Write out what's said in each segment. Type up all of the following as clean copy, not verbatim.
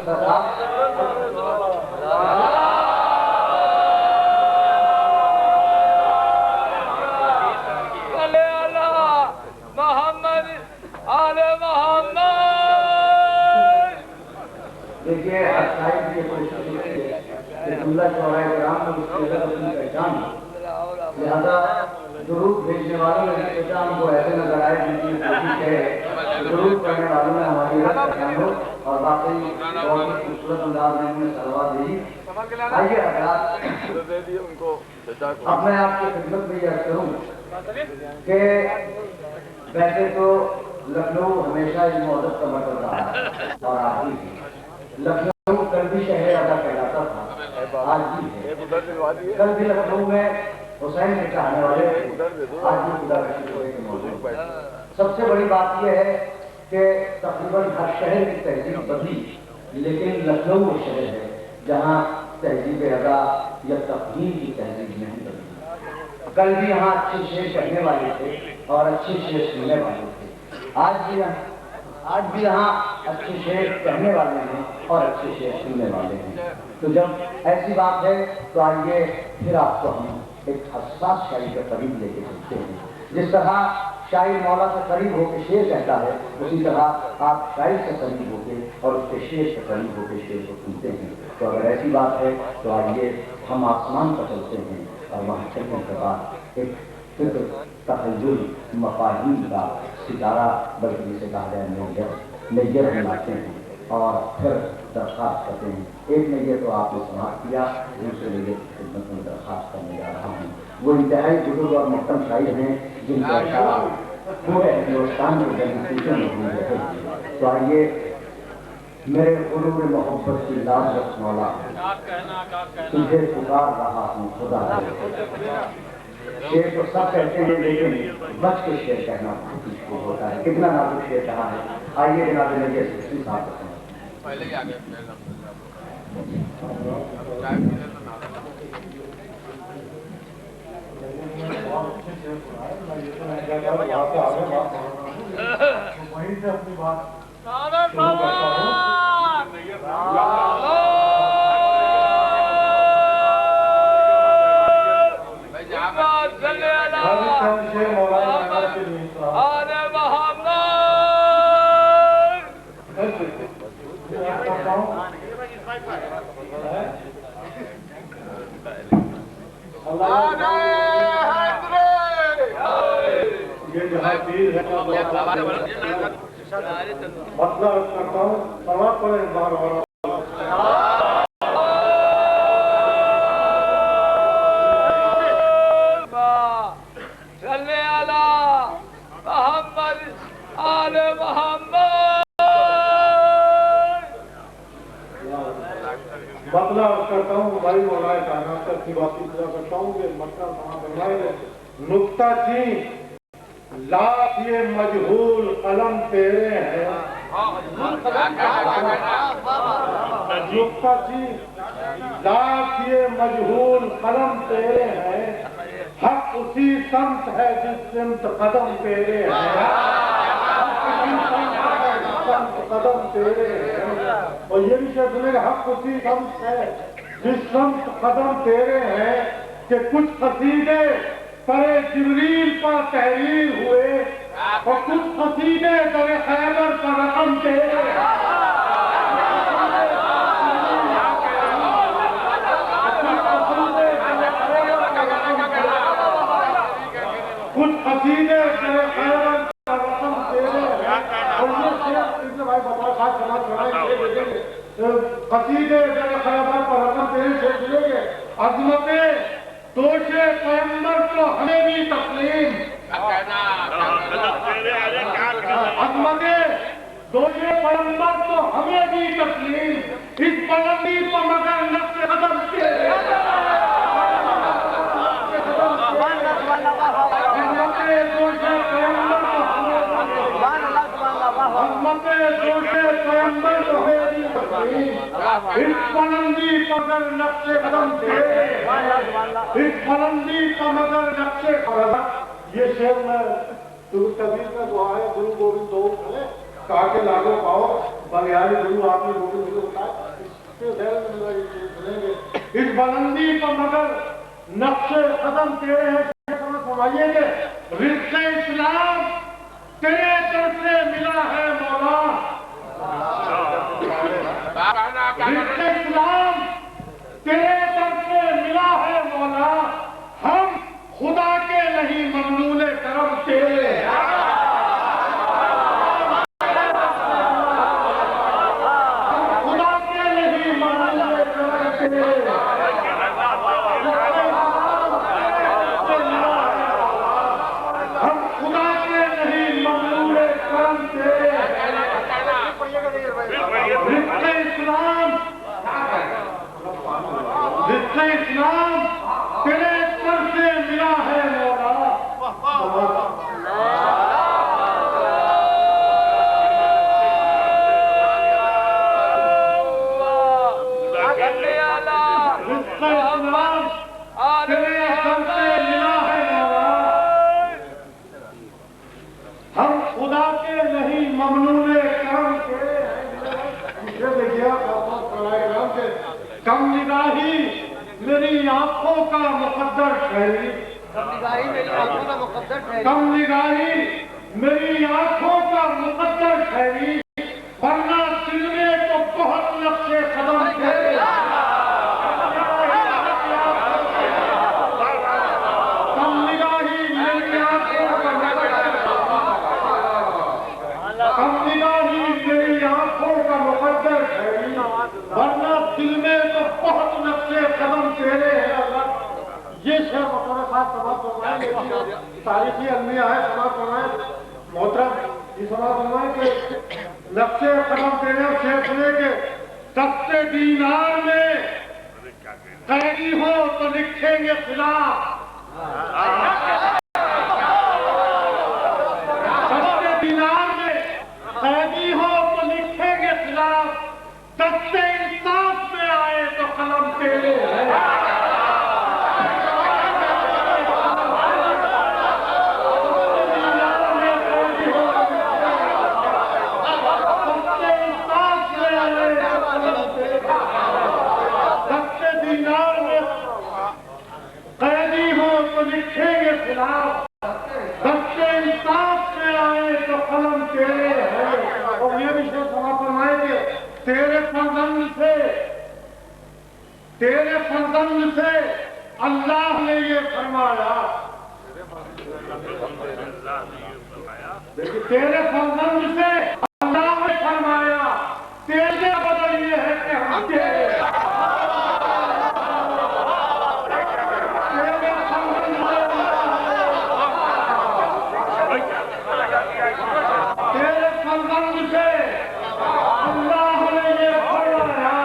देखिए लिहाजा दुरूद भेजने वालों ने सोचा हमको ऐसे नजर आए जिनकी कोशिश है दुरूद करने वालों ने हमारी पहचान हो और वाकई बहुत ही खूबसूरत अंदाज में उन्होंने सलवार दी। आइए अब मैं आपकी खिदमत में यह करूँ कि वैसे तो लखनऊ हमेशा इस मौजूद का मतलब रहा है और आज भी लखनऊ कल भी शहर अदा कहलाता था, आज भी है। कल भी लखनऊ में हुसैन के चाहने वाले आज भी खुदा के मौजूद। सबसे बड़ी बात यह है कि तकरीबन हर शहर की तहजीब बदली, लेकिन लखनऊ वो शहर है जहाँ तहजीब अदा या तकदीर की तहजीब नहीं बदली। कल भी यहाँ अच्छे शेर कहने वाले थे और अच्छे शेर सुनने वाले थे, आज भी यहाँ अच्छे शेर कहने वाले हैं और अच्छे शेर सुनने वाले हैं। तो जब ऐसी बात है तो आइए फिर आपको हम एक हसास शायरी के करीब लेके चलते हैं। जिस तरह शायर मौला से करीब होकर शेर कहता है, उसी तरह आप शायर से करीब होकर और उसके शेर से करीब होकर शेर को सुनते हैं। तो अगर ऐसी बात है तो आइए हम आसमान पर चलते हैं और वहाँ चलने के बाद एक फिक्र तखय्युल मफाहीम का सितारा, बल्कि जिसे कहा जाए नैयर बनाते हैं और फिर दरख्वास्त करते हैं। एक नैयर तो आपने समाप्त किया, दूसरे नैयर की खिदमत में दरख्वास्त करने जा रहा हूँ। वो इंतहाई बुजुर्ग और मुहतरम शायर हैं जिनके अशार पूरे हिंदुस्तान में जनसूचन में हुए हैं। तो आइए मेरे गुरूर मोहब्बत की लाज रख मौला, तुझे पुकार रहा हूँ खुदा। शेर तो सब कहते हैं लेकिन बच के शेर कहना बहुत मुश्किल होता है। कितना नाजुक शेर कहा है, आइए जनाब नैयर से साहब पहले ही आ गए। वहीं से अपनी बात मतलब करता हूँ सवाल पर एक बार और बदला करता हूँ भाई मौलाए कायनात की बात करता हूँ कि मतलब वहाँ बनवाए नुक्ता जी लाख ये मजहूल कलम तेरे हैं। नुक्ता जी लाख ये मजहूल कलम तेरे हैं, हक उसी संत है जिस सिमत कदम तेरे हैं। कदम तेरे हैं और ये भी शेर सुनेगा, हक उसी संत है जिस संत कदम तेरे हैं कि कुछ कसीदे करे जिब्रील पर तहरीर हुए और कुछ कसीदे करे खैबर पर रकम तेरे। कुछ कसीदे करे खैबर पर रकम तेरे और ये शेर भाई बाबा साहब समाज बनाएंगे, कसीदे करे खैबर पर रकम तेरे से मिलेंगे। अजमते दोषे पैगंबर को हमें भी तस्लीम, अजमते दोषे पैगंबर को हमें भी तस्लीम, इस बुलंदी पर मगर नक्शे कदम के अजमते दोषे पैगंबर को अजमते दोषे पैगंबर को हमें भी तस्लीम, इस बुलंदी पर मगर नक्शे कदम के इस बुलंदी का मगर नक्शे कदम। ये शेर में गुरु कबीर का दुआ है, गुरु गोविंद दो कहा के लागो पाओ बलियारी गुरु आपने गोविंद बताया। बुलंदी पर मगर नक्शे कदम तेरे हैं, फरमाइए कि रिज़्क़ इस्लाम तेरे दर से मिला है मौला। रिज़्क़ इस्लाम तेरे दर से मिला है मौला, हम खुदा के नहीं ममनूने करम तेरे। खुदा के नहीं ममनूने करम तेरे। हम खुदा के नहीं ममनूने करम तेरे। रिज़्क़ इस्लाम तेरे दर से मिला है मौला। हम खुदा के नहीं ममनूने करम के। कम निगाही मेरी आंखों का मुकद्दर ठहरी। कम निगाही मेरी आंखों का मुकद्दर ठहरी, वरना दिल में तो बहुत नक्शे कदम थे। कम निगाही मेरी आंखों का मुकद्दर ठहरी, वरना दिल में तो बहुत नक्शे कदम तेरे हैं अल्लाह। ये शेर मोहतरम साहब समाप्त फरमाए, तारीखी अलमिया है, समाप्त फरमाए मोहतरम, ये समाप्त फरमाए कि नक्शे कदम तेरे। शेर सुने के सस्ते दीनार में कैदी हो तो लिखेंगे खिलाफ। सस्ते दीनार में कैदी हो तो लिखेंगे खिलाफ, सस्ते इंसाफ में आए तो कलम तेरे है। सस्ते दीनार में कैदी हो तो लिखेंगे खिलाफ, सस्ते इंसाफ में आए तो कलम तेरे है। और ये भी शेर समाप्त फरमाएंगे, तेरे फर्जंद से अल्लाह ने ये फरमाया। देखिए, तेरे फर्जंद से अल्लाह ने फरमाया, तेरे बदल ये है कि हम तेरे। तेरे फर्जंद से अल्लाह ने ये फरमाया,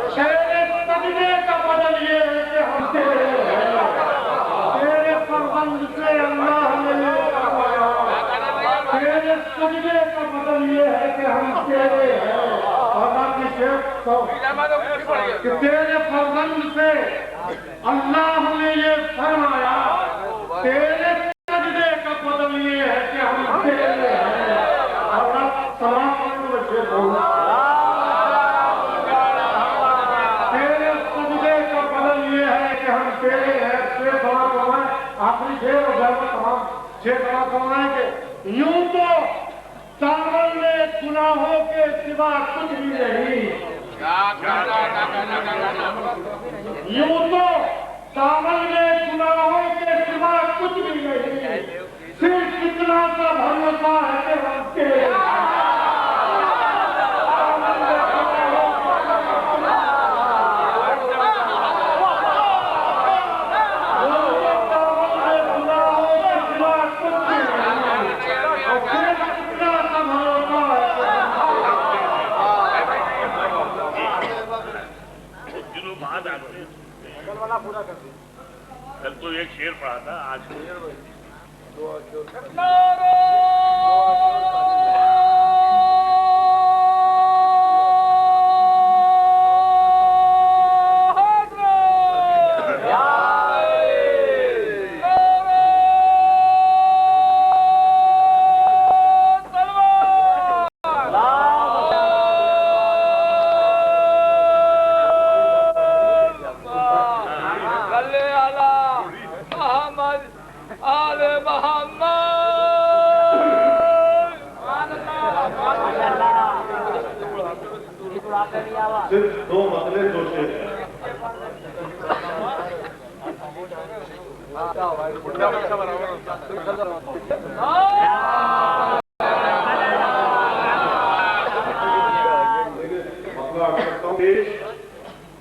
तेरे सजदे का बदल ये है कि हम तेरे हैं। तेरे फर्जंद से अल्लाह ने ये फरमाया, तेरे सजदे का बदल ये है कि हम तेरे हैं। और बाकी शेर कि तेरे फर्जंद से अल्लाह ने ये फरमाया, तेरे सजदे का बदल ये है कि हम तेरे हैं। और अब सलाम करने में शेर बोलूं, तेरे सजदे का बदल ये है कि हम तेरे हैं। शेर सलाम करवाएं, आखिरी शेर और तमाम शेर सलाम करवाएं कि यूं तो सावन में गुनाहों के सिवा कुछ भी नहीं। यूं तो सावन में गुनाहों के सिवा कुछ भी नहीं, सिर्फ इतना सा भरोसा है कि हम तेरे। कल तो एक शेर पढ़ा था, आज सिर्फ 2 मसले सोचे हैं।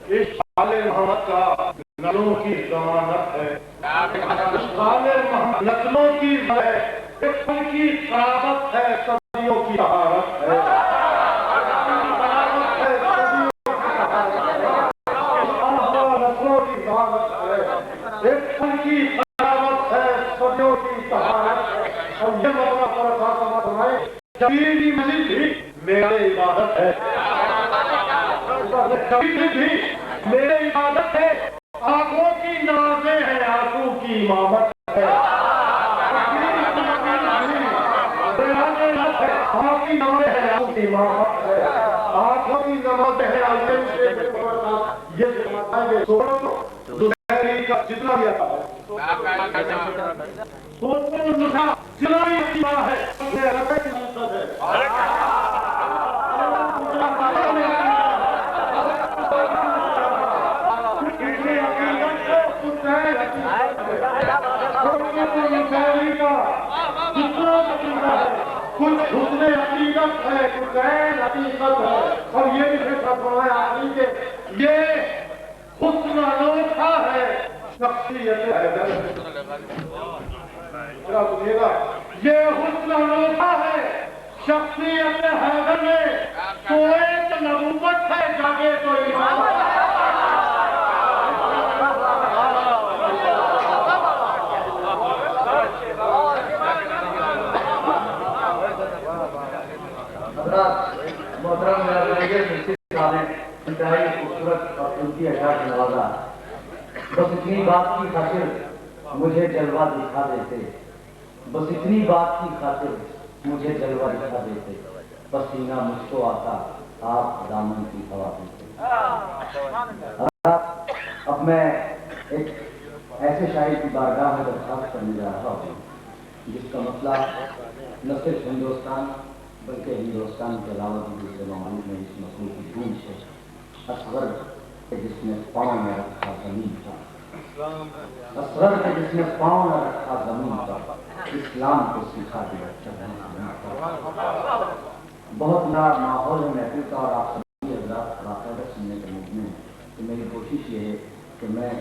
इस साले मोहम्मद का नस्लों की जमानत है, साले मोहम्मद नस्लों की है, की सराबत है, सदियों की सहारत है, नस्लों की सहारत है, की सराबत है, सदियों की सहारत है। और ये मतलब जमीनी मस्जिद भी मेरी इबादत है, कभी भी मेरी इबादत है, आंखों की नमाजें हैं, आंखों की इमामत है, आंखों की नमाजें हैं, आंखों की इमामत है, आंखों की नमाजें हैं। ये बताएंगे दोपहरी का जितना भी आता है, जितना भी अच्छा है, ये अलग की मकसद है। कुछ हुस्ने हकीकत है, कुछ ऐन हकीकत है, और ये भी फरमाया आपने कि ये हुस्न अनोखा है, शख्सियत हैदर। सुनिएगा, ये हुस्न अनोखा है, शख्सियत हैदर में सोए तो नबूवत है, जागे तो इमामत है। मोहतरम इंतहाई खूबसूरत और उनकी अशार नवाजा, बस इतनी बात की खातिर मुझे जलवा दिखा देते, बस इतनी बात की खातिर मुझे जलवा दिखा देते, पसीना मुझको आता आप दामन की हवा देते। अब मैं एक ऐसे शायर की बारगाह में दरखास्त करने जा रहा हूँ जिसका मसला न सिर्फ हिंदुस्तान बल्कि हिंदुस्तान के अलावा भी दूसरे मामलों में इस मसले की गूंज है। असगर के जिसने पाँव में रखा जमीन पर, असगर के जिसने पाँव में रखा जमीन पर, इस्लाम को सिखा दिया चलना। बहुत बड़ा माहौल है महफिल का और आप सभी हजरात बाकायदा सुनने के मूड में, तो मेरी कोशिश ये है कि मैं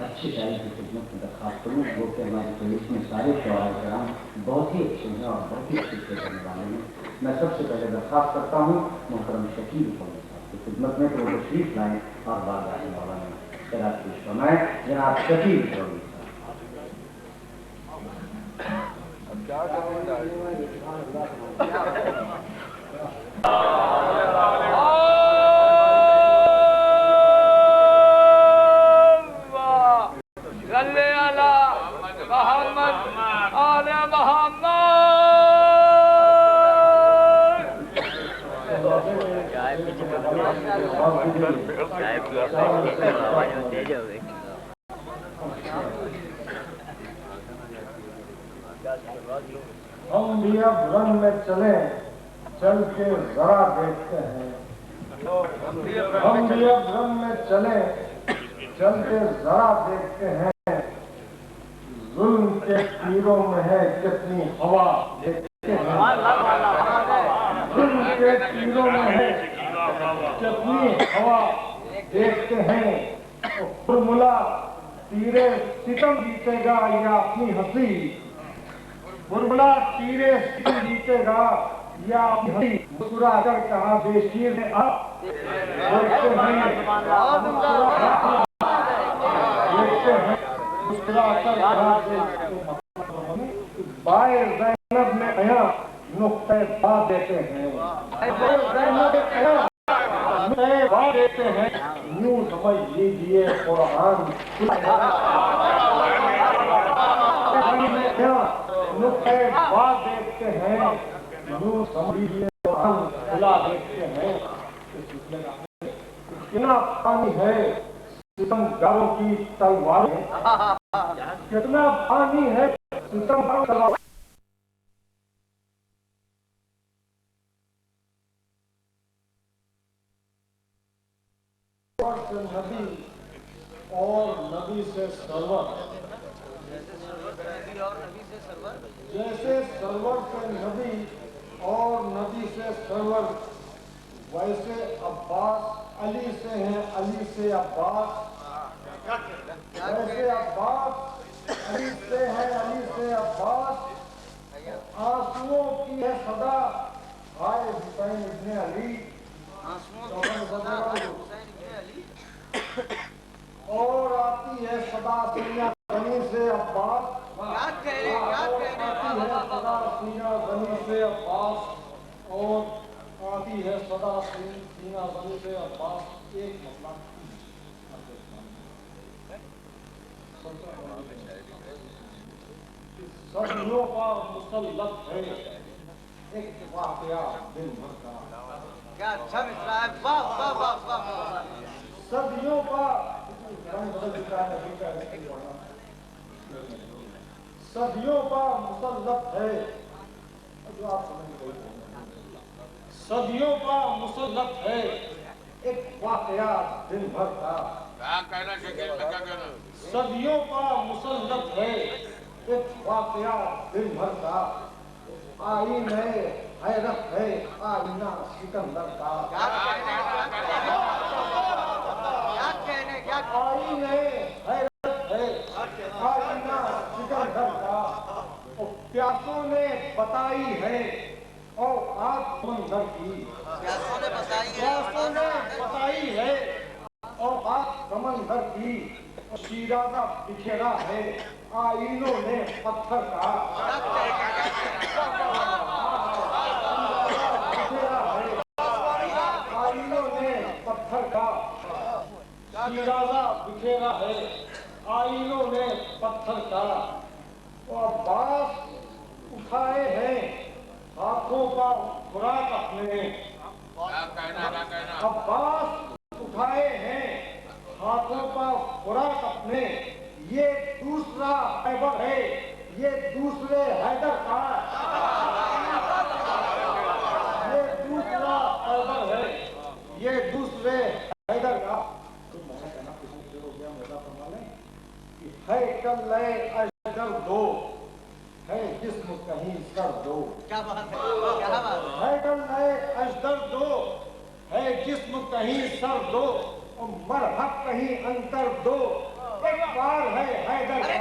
अच्छे शायर की खिदमत में दरखास्त करूँ, जो कि हमारे प्रदेश में सारे शोरा कराम बहुत ही अच्छे हैं और बहुत ही अच्छे करने वाले हैं। मैं सबसे पहले दरखास्त करता हूँ मोहतरम शकील कौमी साहब की खिदमत में, तो वो तशरीफ लाएँ और बारगाह मौला में खिरात पेश फरमाएं। जनाब शकील कौमी हम भी अब रन में चले, चल के जरा देखते हैं, हम भी अब रन में चले, चल के जरा देखते हैं, जुल्म के तीरों में है कितनी हवा देखते हैं, जुल्म के तीरों में है कितनी हवा देखते हैं, तो फॉर्मूला तीरे सितम जीतेगा या अपनी हंसी, फॉर्मूला तीरे सितम जीतेगा या अपनी हंसी, मुस्कुरा कर कहा बेशीर ने आप देखते हैं, मुस्कुरा कर कहा बाए ज़ैनब में आया नुक्ते बात देते हैं, बात देते हैं, यूं समझ लीजिए कुरान नुक्ते बात देखते हैं, यूं समझ लीजिए कुरान खुला देखते हैं। कितना पानी है सितमगारों की तलवारों, कितना पानी है सितमगारों की तलवारों। सरवर से नबी और नबी से सरवर, जैसे सरवर से नबी और नबी से सरवर, वैसे अब्बास अली से हैं, अली से अब्बास, वैसे अब्बास अली से हैं, अली से अब्बास। आंसुओं की है सदा हाय हुसैन इब्ने अली, और आती है सदा सीना गनी से अब्बास, आती है सदा सीना गनी से अब्बास, और आती है सदा सीना गनी से अब्बास। एक मसला सदियों का मुसल्लत है एक वाकया दिन भर का। क्या अच्छा मिसरा है, वाह वाह वाह वाह। सदियों का सदियों का मुसल्लत है, जो आप समझ गए, सदियों का मुसल्लत है एक वाकया दिन भर का। क्या कहना शकील में, क्या कहना? सदियों का मुसल्लत है एक वाकया दिन भर का। आईने हैरत है आईना सिकंदर का। आईने हैरत है आईना सिकंदर का। और प्यासों ने बताई है और आग समंदर की। प्यासों ने बताई है और आग समंदर की। शीराजा बिखेरा है आईनों ने पत्थर का। आईनों ने पत्थर का। शीराजा बिखेरा है आईनों ने पत्थर का। और अब्बास उठाए हैं हाथों का खुराक अपने। क्या कहना, क्या कहना? अब्बास उठाए हैं हाथों का खुराक अपने। ये दूसरा हैबर है ये दूसरे हैदर का। ये दूसरा हैबर है ये दूसरे हैदर का। तो मैं कहना किसी हो गया मेरा फरमाने कि है कल लय अजगर दो है जिस्म कहीं सर दो। क्या बात है, क्या बात है कल लय अजगर दो है जिस्म कहीं सर दो और मरहब कहीं अंतर दो। एक बार है हैदर का।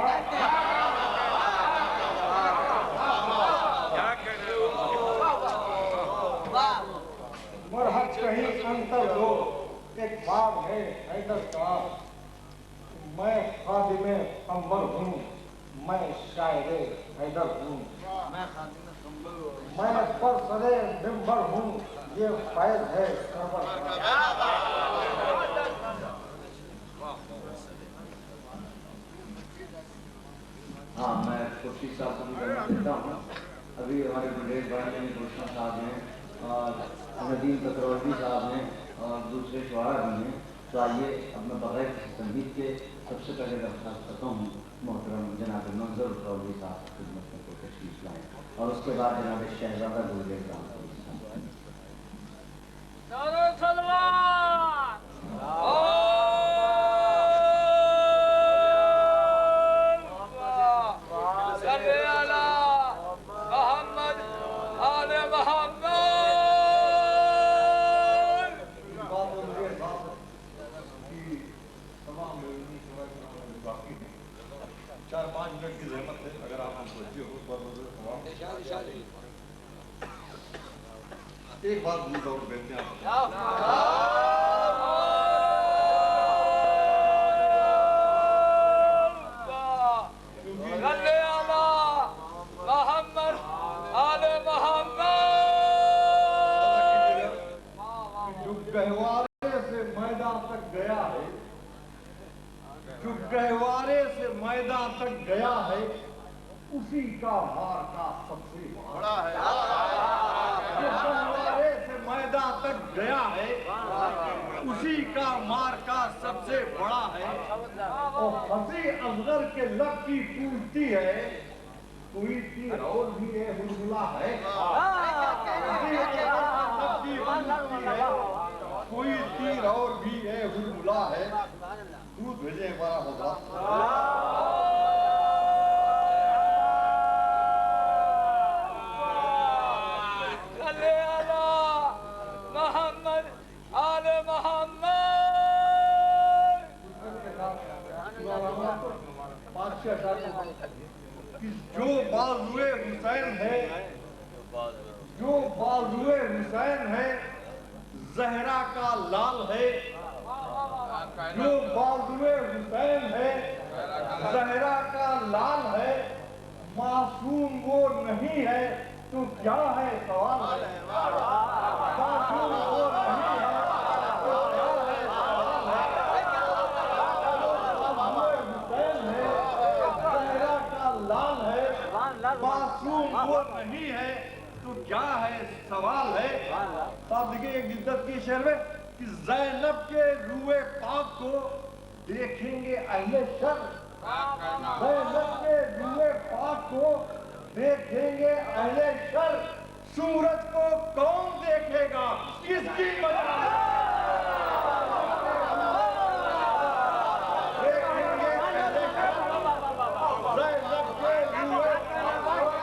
मरहब कहीं अंतर दो एक बार है हैदर का। मैं खादिमे अंबर हूँ मैं शायरे हैदर हूँ। मैं परसरे मिंबर हूँ ये फैज़ है सरवर का। हाँ, मैं खुर्शीद साहब को भी करना देता हूँ। अभी हमारे गुलेज भाई ने, गुलशन साहब हैं और नदीम कतरौलवी साहब हैं और दूसरे शुआरा भी हैं। तो आइए अब मैं बगैर किसी संगीत के सबसे पहले दरख्वास्त करता हूँ मोहतरम जनाब मंजर कतरौलवी साहब की खिदमत में कोई तशरीफ लाएँ और उसके बाद जनाब शहजादा गुलेज साहब को एक बात भूल और बैठने गहवारे से मैदान तक गया है, जो गहवारे से मैदान तक गया है उसी का मार्का सबसे बड़ा है। जो गहवारे से मैदान तक गया है उसी का मार्का सबसे बड़ा है। और हंसी असगर के लब की टूटती है कोई तीर और भी है हुलहुला है। हंसी असगर के लब की टूटती है कोई तीर और भी है हुलमुला है, दूध भेजे हमारा होगा। कि जो बाजुए हुसैन है, जो बाजुए हुसैन है, जहरा का लाल है। जो बाजुए हुसैन है, जहरा का लाल है, मासूम वो नहीं है तो क्या है सवाल है। मासूम वो नहीं है तो क्या है सवाल है। बाजुए हुसैन है, जहरा का लाल है, मासूम वो नहीं है तो क्या है सवाल है। साहब देखिए एक इज्जत की शेर में कि ज़ैनब के रूए पाक को देखेंगे अहले शर। ज़ैनब के रूए पाक को देखेंगे अहले शर। सूरज को कौन देखेगा, किसकी मजाल है। देखेंगे अहले शर, ज़ैनब के रूए पाक को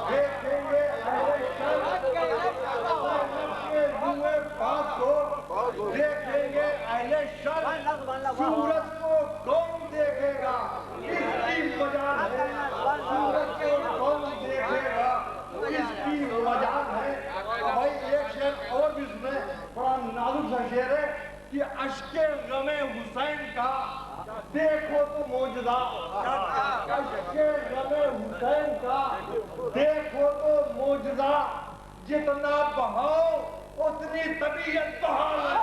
देखेंगे अहले शर। रूए पाक को देखेंगे अहले शर। सूरज को कौन देखेगा, किसकी मजाल है। सूरज को कौन देखेगा, किसकी मजाल है। भाई एक शेर और भी इसमें बड़ा नाजुक सा शेर है कि अश्के गमे हुसैन का देखो तो मौजदा। अश्के गमे हुसैन का देखो तो मौजदा। जितना बहाओ उतनी तबीयत बहाल है।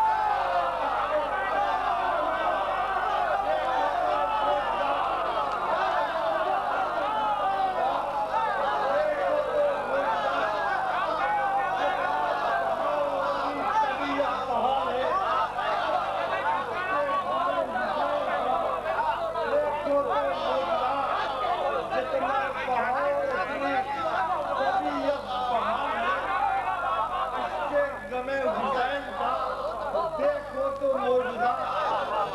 देखो तो मौजूदा,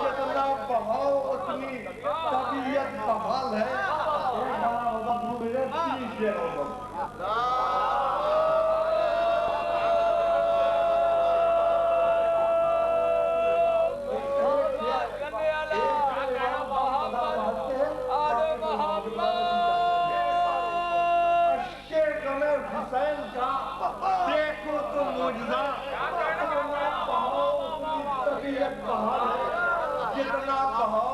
जितना बहाओ उतनी तबीयत बहाल है। एक गाना होगा मेरे 3 शेर होगा। हुसैन का देखो तो मौजूदा, तबीयत बहाल है। जितना बहाओ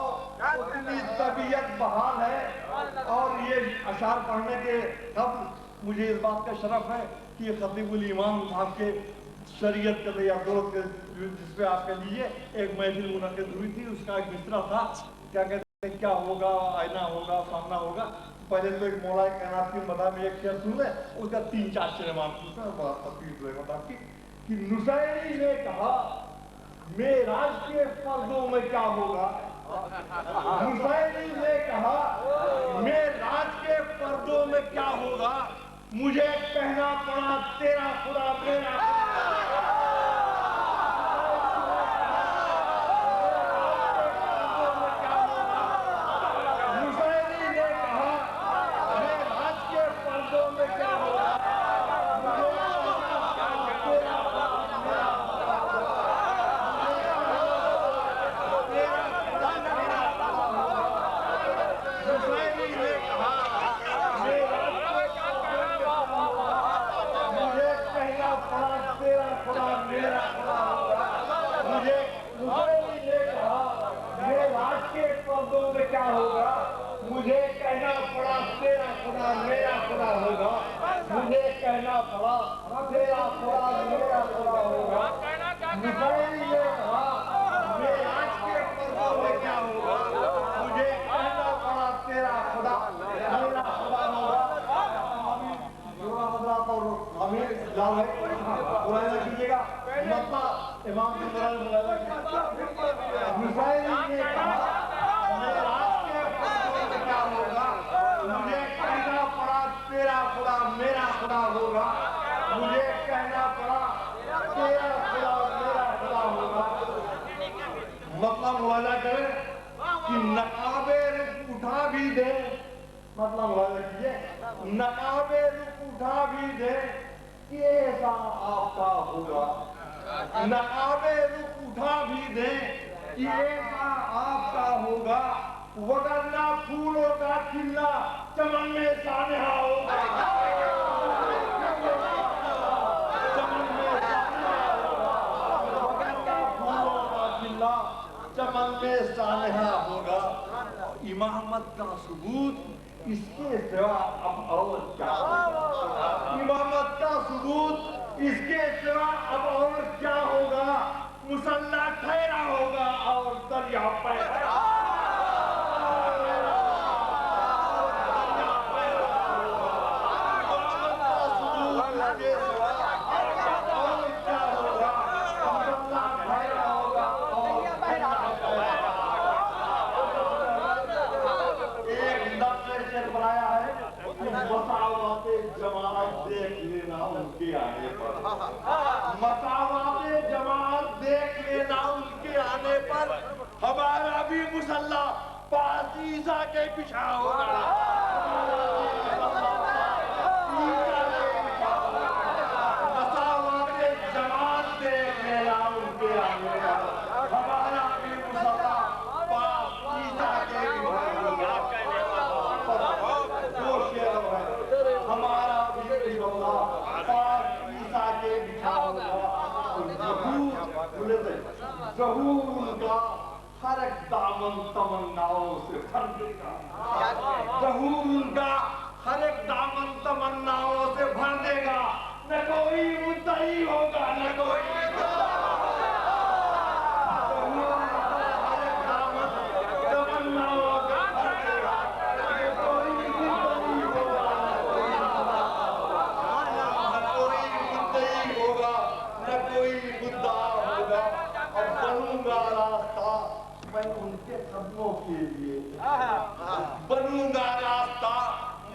उतनी तबीयत बहाल है। और ये अशार पढ़ने के तब मुझे इस बात का शरफ है कि ये खतीबुल इमाम आपके शरीयत के या दोस्त के जिसपे आप कह लीजिए एक महफिल मुनक़िद हुई थी, उसका एक मिसरा था, क्या कहते हैं, क्या होगा, आईना होगा, सामना होगा। पहले तो एक मौला कायनात की मदा में एक शेर सुन ले, उसका 3-4 शेर मान पूछा कि नुसैरी ने कहा मेराज के फर्जों में क्या होगा। हुसैनी ने कहा मेराज के फर्जों में क्या होगा। मुझे कहना पड़ा तेरा खुदा मेरा हुसैनी ने कहा मेराज के फर्जों में क्या होगा। क्या होगा, मुझे कहना पड़ा तेरा खुदा मेरा खुदा होगा। मुझे कहना पड़ा तेरा खुदा मेरा खुदा होगा। हुसैनी ने कहा मेराज के फर्जों में क्या होगा। मुझे कहना पड़ा तेरा खुदा मेरा खुदा होगा। हमें जाओ है बुराई न कीजिएगा, इमाम हुसैनी ने कहा मेराज के फर्जों में क्या होगा। मुझे कहना पड़ा तेरा खुदा मेरा खुदा होगा। मुझे कहना पड़ा तेरा खुदा मेरा खुदा होगा। वादा करे कि नकाबे उठा भी दे, मतलब वादा कीजिए, नकाबे उठा भी दे कि ऐसा आपका होगा, नकाबे उठा भी दे कि ऐसा आपका होगा, वगरना फूलों का खिलना चमन में सानहा होगा, चमन में सानहा होगा, वगरना फूलों का खिलना चमन में सानहा होगा। इमामत का सबूत इसके सिवा अब और क्या होगा? इमामत का सबूत इसके सिवा अब और क्या होगा? मुसल्ला ठहरा होगा और दरिया पैरा। जमात देख लेना उनके आने पर, मसावाते जमात देख लेना उनके आने पर, हमारा भी मुसल्ला पाकीज़ा के पीछा होगा। मसावाते जमात देख लेना उनके आने पर, हमारा भी मुसल्ला पाकीज़ा के पीछा होगा। हमारा भी पाकीज़ा के पीछा होगा। ज़हूर का हर एक दामन तमन्नाओं से भर देगा, ज़हूर का हर एक दामन तमन्नाओं से भर देगा। न कोई मुद्दई होगा, न कोई उनके कदमों के लिए बनूंगा रास्ता,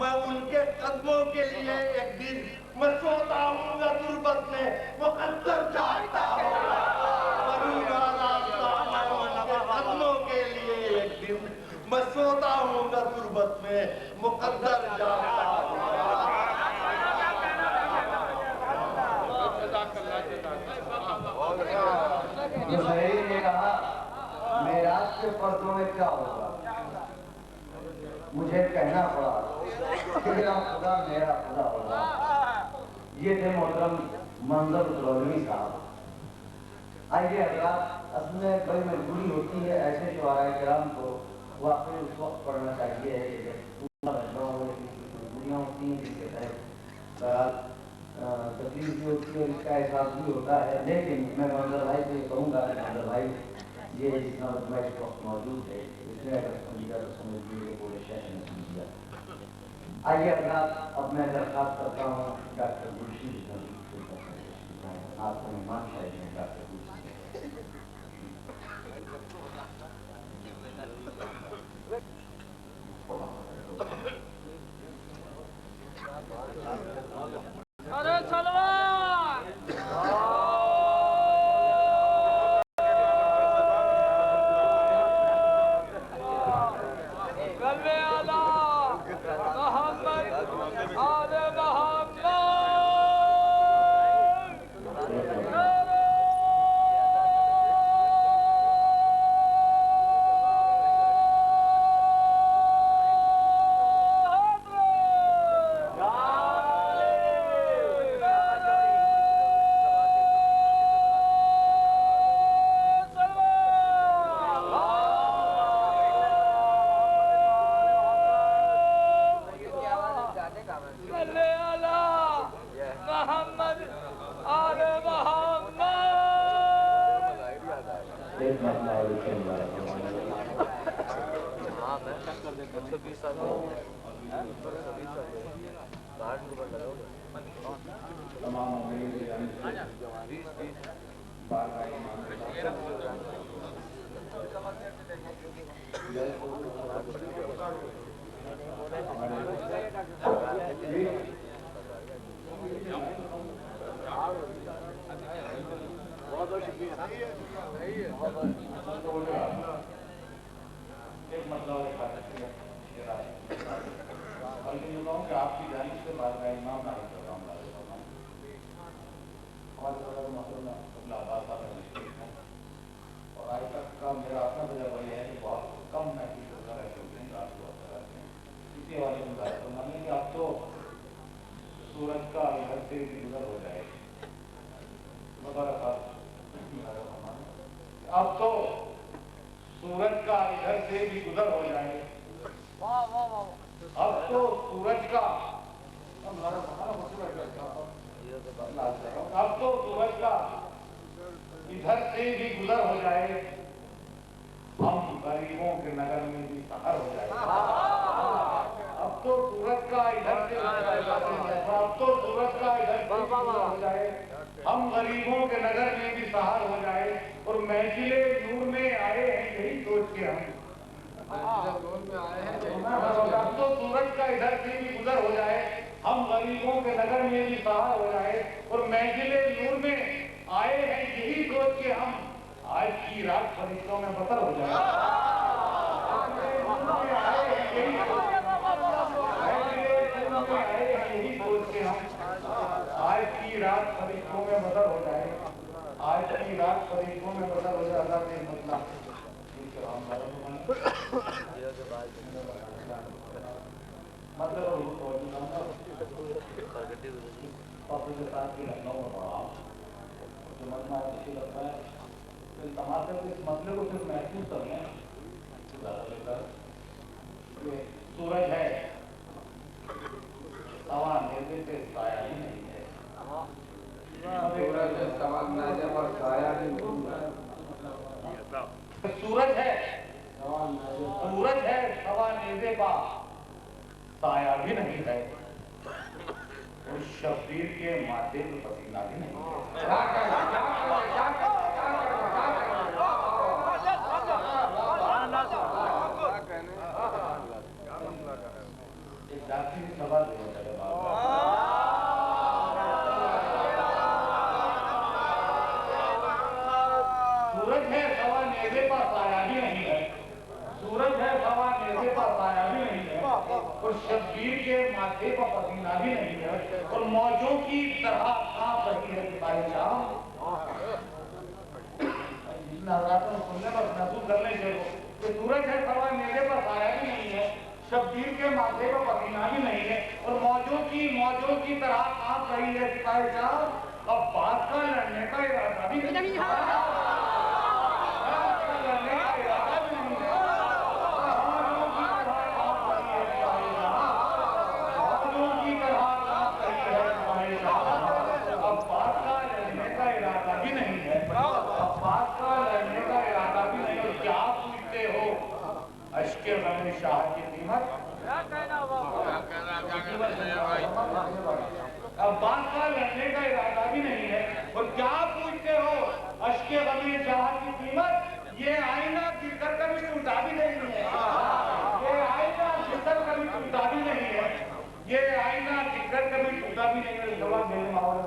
मैं उनके कदमों के लिए एक दिन मैं सोता हूँगा गुर्बत में, मुकद्दर जागता होगा। बनूंगा रास्ता, मैं उनके कदमों के लिए एक दिन मैं सोता हूँगा गुर्बत में, मुकद्दर जागता होगा। जो शहीद ने कहा मेराज के पर्दों में क्या होगा, मुझे कहना पड़ा तेरा खुदा मेरा खुदा होगा। ये थे मोहतरम मंजर उतरौलवी साहब। आइए हज़रात, असल में बड़ी मजबूरी होती है ऐसे शुआराए किराम को वाकई उस वक्त पढ़ना चाहिए जब पूरा मजबूरियाँ होती हैं जिसके तहत तकलीफ भी होती है, इसका एहसास भी होता है। लेकिन मैं मंजर भाई से कहूँगा, मंजर भाई ये जितना मैं इस वक्त मौजूद है इसमें अगर समझिएगा तो समझिए पूरे शहर में समझिएगा। आइए अपना अब मैं दरख्वास्त करता हूँ डॉक्टर गुलशीर आपको मेहमान शायद हैं डॉक्टर अरे सलमान गल्ले आला मोहम्मद आले मोहम्मद बहुत शुक्रिया। एक मतलब है बल्कि ये कहूँ कि आपकी जानिब से बात का इमाम ना कर रहा हूँ और आज तक का मेरा अपना वजह वही है कि बहुत कम महसूस होता है क्योंकि रात को होता रहते हैं इसी वाले में बात तो मानिए कि अब तो सूरज का इधर से गुजर हो जाए अब तो सूरज का इधर से भी गुजर हो जाए अब तो सूरज का अब तो सूरज का इधर से भी गुजर हो जाए हम गरीबों के नगर में भी सहर हो जाए अब तो सूरज का इधर से अब तो सूरज का इधर से गुजर हो जाए हम गरीबों के नगर में भी सहर हो जाए और महफिले नूर में आए हैं यही सोच के हम अब तो सूरज का इधर से भी गुजर हो जाए हम गरीबों के नगर में भी सहर हो जाए और महफिले नूर में आए हैं यही सोच के हम आज की रात फरिश्तों में बसर हो जाए यही सोच के हम आज की रात फरिश्तों में बसर हो जाए आज की रात फरिश्तों में बसर हो जाए अल्लाह ने मतलब लखनऊ में पढ़ा समझ में अच्छी लगता है तमाशे को इस मसले को सिर्फ महसूस करें सूरज है सवा नेजे पे साया ही नहीं है सूरज है सवा नेजे पर साया ही नहीं है सूरज है सवा नेजे पर साया भी नहीं है और शब्बीर के माथे में पसीना भी नहीं एक जाति की सवाल सूरज है सवा नेजे पर साया भी नहीं है सूरज है सवा नेजे पर साया भी नहीं है और शब्बीर के माथे पर पसीना भी नहीं है और मौजों की तरह कांप रही है भाई साहब सुनने पर महसूस करने से सूरज है सवा नेजे पर साया भी नहीं है शब्बीर के माथे पर पसीना भी नहीं है और मौजों की तरह कांप रही है सिपाही साहब अब बात का लड़ने का इरादा भी नहीं है शाह की कीमत अब बात का लड़ने का इरादा भी नहीं है और क्या पूछते हो अश्के गमी शाह की कीमत ये आईना गिरकर कभी टूटा भी नहीं है ये आईना गिरकर कभी टूटा भी नहीं है ये आईना गिरकर कभी टूटा भी नहीं है जवाब मेरे माहौल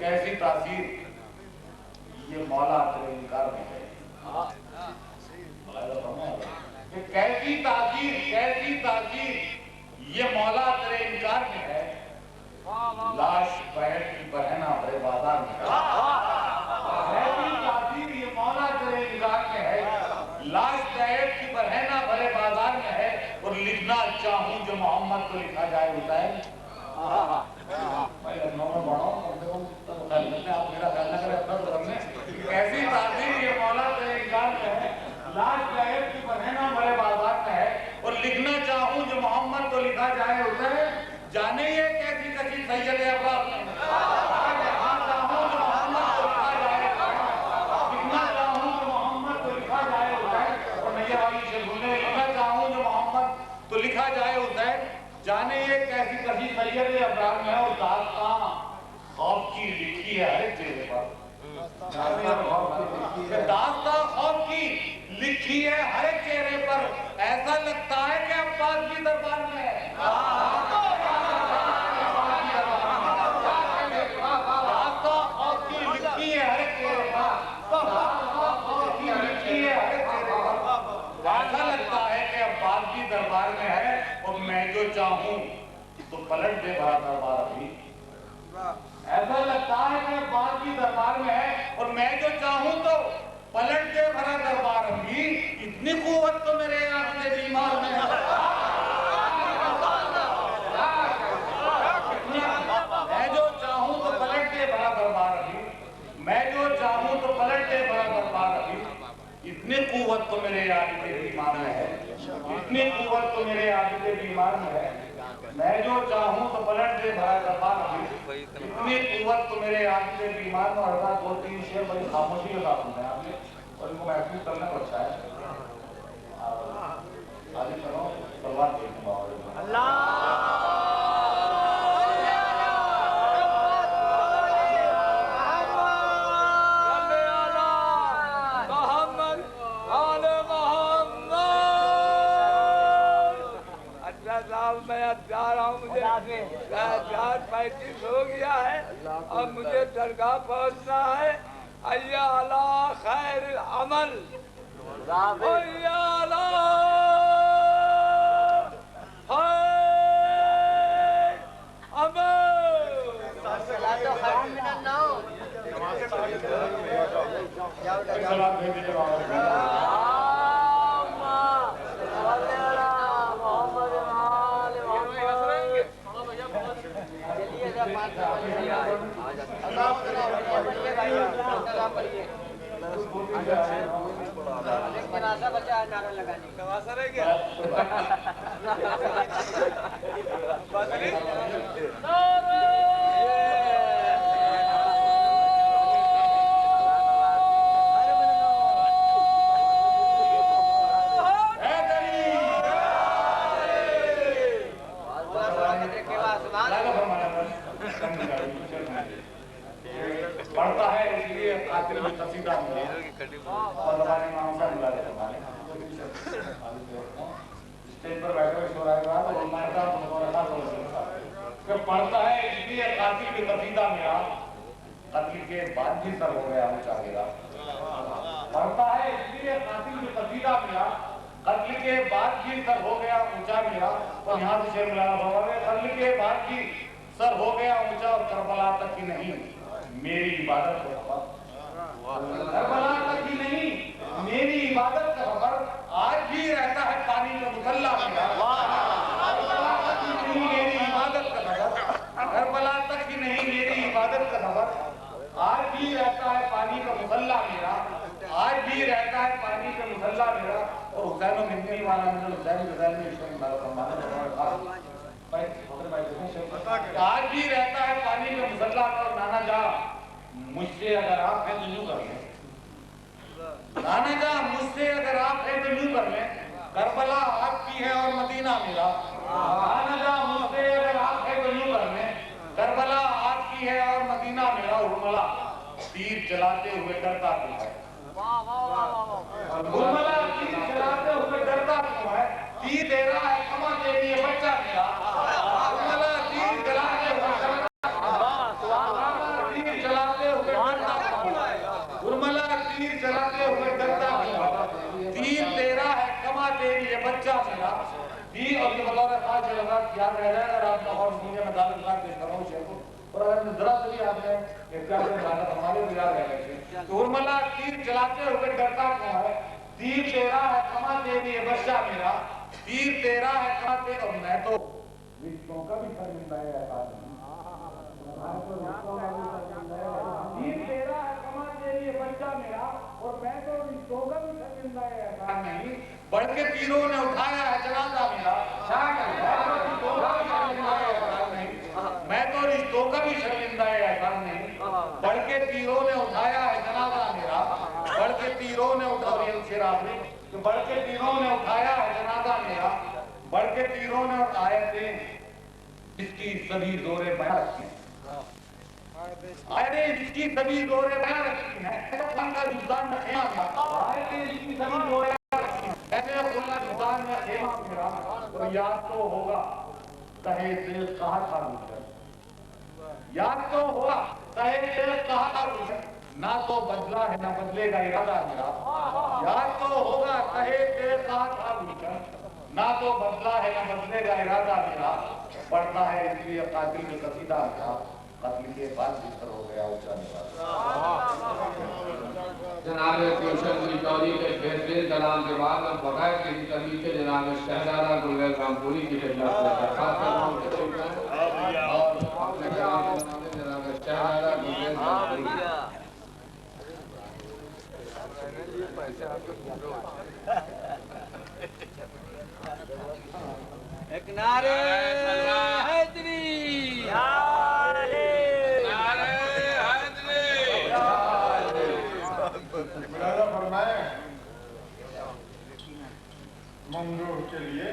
कैसी तासीर ये मौला तेरे इनकार में है कैसी तासीर ये मौला तेरे इनकार में है लाश बैठ की बहना भरे बाजार में कैसी तासीर ये मौला तेरे इनकार में है लाश बैठ की बहना भरे बाजार में है और लिखना चाहूं जो मोहम्मद को लिखा जाए होता है ऐसी तासीर ये मौला तेरे इनकार में है लाश जाहिर की बहना मरे बाजार में है और लिखना चाहूं जो मोहम्मद को लिखा जाए उसे जाने ये कैसी कसी सैयद अब्रार लिखना चाहूं जो मोहम्मद को लिखा जाए उसे और नैया वाली से भूलने कसी सैयद अब्राहम है और दास्तां खौफ की लिखी है हर चेहरे पर। दास्तां खौफ की लिखी है हर चेहरे पर, ऐसा लगता है कि अब्बास की दरबार में है। दास्तां खौफ की लिखी है हर चेहरे पर, खौफ की लिखी है हर चेहरे पर, ऐसा लगता है कि अब्बास की दरबार में है और मैं जो चाहूं तो पलट दे भरा दरबार अभी। ऐसा लगता है कि अब्बास की दरबार में है और मैं जो चाहूं तो पलट दे भरा दरबार अभी। इतनी कुव्वत तो मेरे आगे बीमार में है। मैं जो चाहूं तो पलट दे भरा दरबार अभी, मैं जो चाहूं तो पलट दे भरा दरबार अभी। इतनी कुव्वत तो मेरे आगे के बीमार में है, इतनी कुव्वत तो मेरे आगे के बीमार में है। मैं जो चाहूं तो पलट दे भरा दरबार अभी, इतनी कुव्वत तो मेरे आगे के बीमार में। और 2-3 शेर बड़ी खामोशी के साथ सुनते हैं आपने और इनको महसूस करना तो अच्छा है। आगे चलो सलवार देखूंगा। मैं जा रहा हूँ, मुझे 35 हो गया है, अब मुझे दरगाह पहुँचना है। अय्या अला खैर अमल, अय्या अला खैर आशा बच्चा नारा लगाने का आशा रह गया। पढ़ता है इसलिए कातिल में कसीदा मिला और लगाने मामला मिला स्टेज पर बैठे हुए सो रहा है तो पढ़ता है इसलिए कातिल में कसीदा मिला, कत्ल के बाद भी सर हो गया ऊंचा गिरा। पढ़ता है इसलिए कातिल में कसीदा मिला, कत्ल के बाद भी सर हो गया ऊंचा गिरा। तो यहाँ से शेर मिलाना होगा, कत्ल के बाद भी सर हो गया ऊंचा और करबला तक ही नहीं मेरी इबादत का खबर, करबला तक ही नहीं मेरी इबादत का खबर आज भी रहता है पानी में मुसल्ला मेरा। करबला तक ही नहीं मेरी इबादत का खबर, करबला तक ही नहीं मेरी इबादत का खबर आज भी रहता है पानी का मुसल्ला मेरा, आज भी रहता है पानी का मुसल्ला मेरा। और हुसैन मिलने वाला हुसैन आज भी रहता है पानी का मुसल्ला। और नाना जा मुझसे अगर आप हैं तो यूं कर लें, नाना जा मुझसे अगर आप हैं तो यूं कर लें, करबला आपकी है और मदीना मेरा। नाना जा मुझसे अगर आप हैं तो यूं कर लें, करबला आपकी है और मदीना मेरा। उर्मिला तीर चलाते हुए डरता क्यों है, उर्मिला तीर चलाते हुए डरता क्यों है, तीर दे रहा है क्षमा के लिए बच्चा मेरा। उर्मिला तीर चलाते हुए उर्मिला तीर चलाते हुए डरता क्यों, तीर तेरा है कमा तेरी ये बच्चा मेरा। तीर और ये बतौर खास लगा याद रह जाएगा। अगर आपका और सुनिए मैं दाल पेश कर रहा हूँ शेर को, और अगर जरा से भी आपने हमारे को याद रह गए। तो उर्मिला तीर चलाते हुए डरता क्यों है, तीर तेरा है कमा तेरी ये बच्चा मेरा। तीर तेरा है कमा तेरा, और मैं तो रिश्तों का भी शर्मिंदा है ऐसा तीर तेरा है कमा तेरी ये बच्चा मेरा, और मैं तो रिश्तों का भी शर्मिंदा है ऐसा नहीं। बढ़ के तीरों ने उठाया है जनाजा मेरा, मैं तो रिश्तों का भी शर्मिंदा है ऐसा नहीं। बढ़ के तीरों ने उठाया है जनाजा मेरा, बढ़ के तीरों ने उठाया तो बढ़ के तीरों ने उठाया है जनाजा मेरा, बढ़ के तीरों ने आए थे जिसकी सभी जोरे बयां रखी हैं, आयतें जिसकी सभी जोरे बयां रखी हैं, खुदा जुबान में खेमा था, आयतें जिसकी सभी जोरे बयां रखी हैं, ऐसे खुदा जुबान में खेमा मेरा, तो याद तो होगा तहे दिल कहा था मुझे, याद तो होगा तहे दिल कहा था मुझे, ना तो बदला है ना बदलेगा इरादा मेरा, याद तो होगा तहे दिल कहा था मुझे, ना तो बदला है ना बदलेगा इरादा मेरा, पढ़ता है इसलिए कातिल में कसीदा था, कत्ल के बाद बिस्तर हो गया ऊंचा निवास। जनाब ट्यूशन चौधरी के बेहतरीन कलाम के बाद हम बगैर किसी कमी के जनाब शहजादा गुलवेल रामपुरी की खिदमत में दरख्वास्त कर रहा हूं और अपने कलाम के नाम जनाब शहजादा गुलवेल रामपुरी एक नारे हैदरी, नारे हैदरी। मुलाजा फरमाए मंजूर के लिए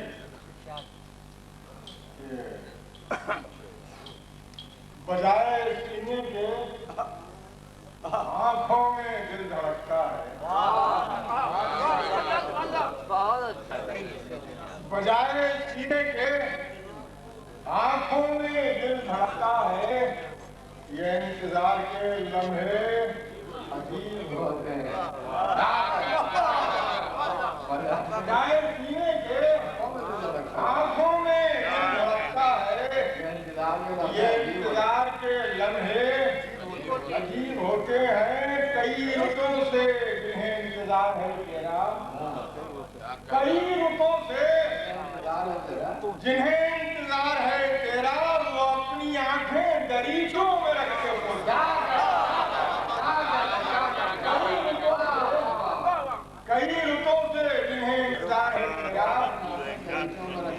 बजाय सीने के आंखों में दिल धड़कता है, बजाय सीने के आंखों में दिल धड़कता है, ये इंतजार के लम्हे अजीब होते हैं, बजाय सीने के आंखों में दिल धड़कता है, ये इंतजार के लम्हे अजीब होते हैं, कई रुतों से जिन्हें इंतजार है तेरा, कई रुतों से जिन्हें इंतजार है तेरा, वो अपनी आंखें दरीचों में रखते हो, कई रुतों से जिन्हें इंतजार है तेरा,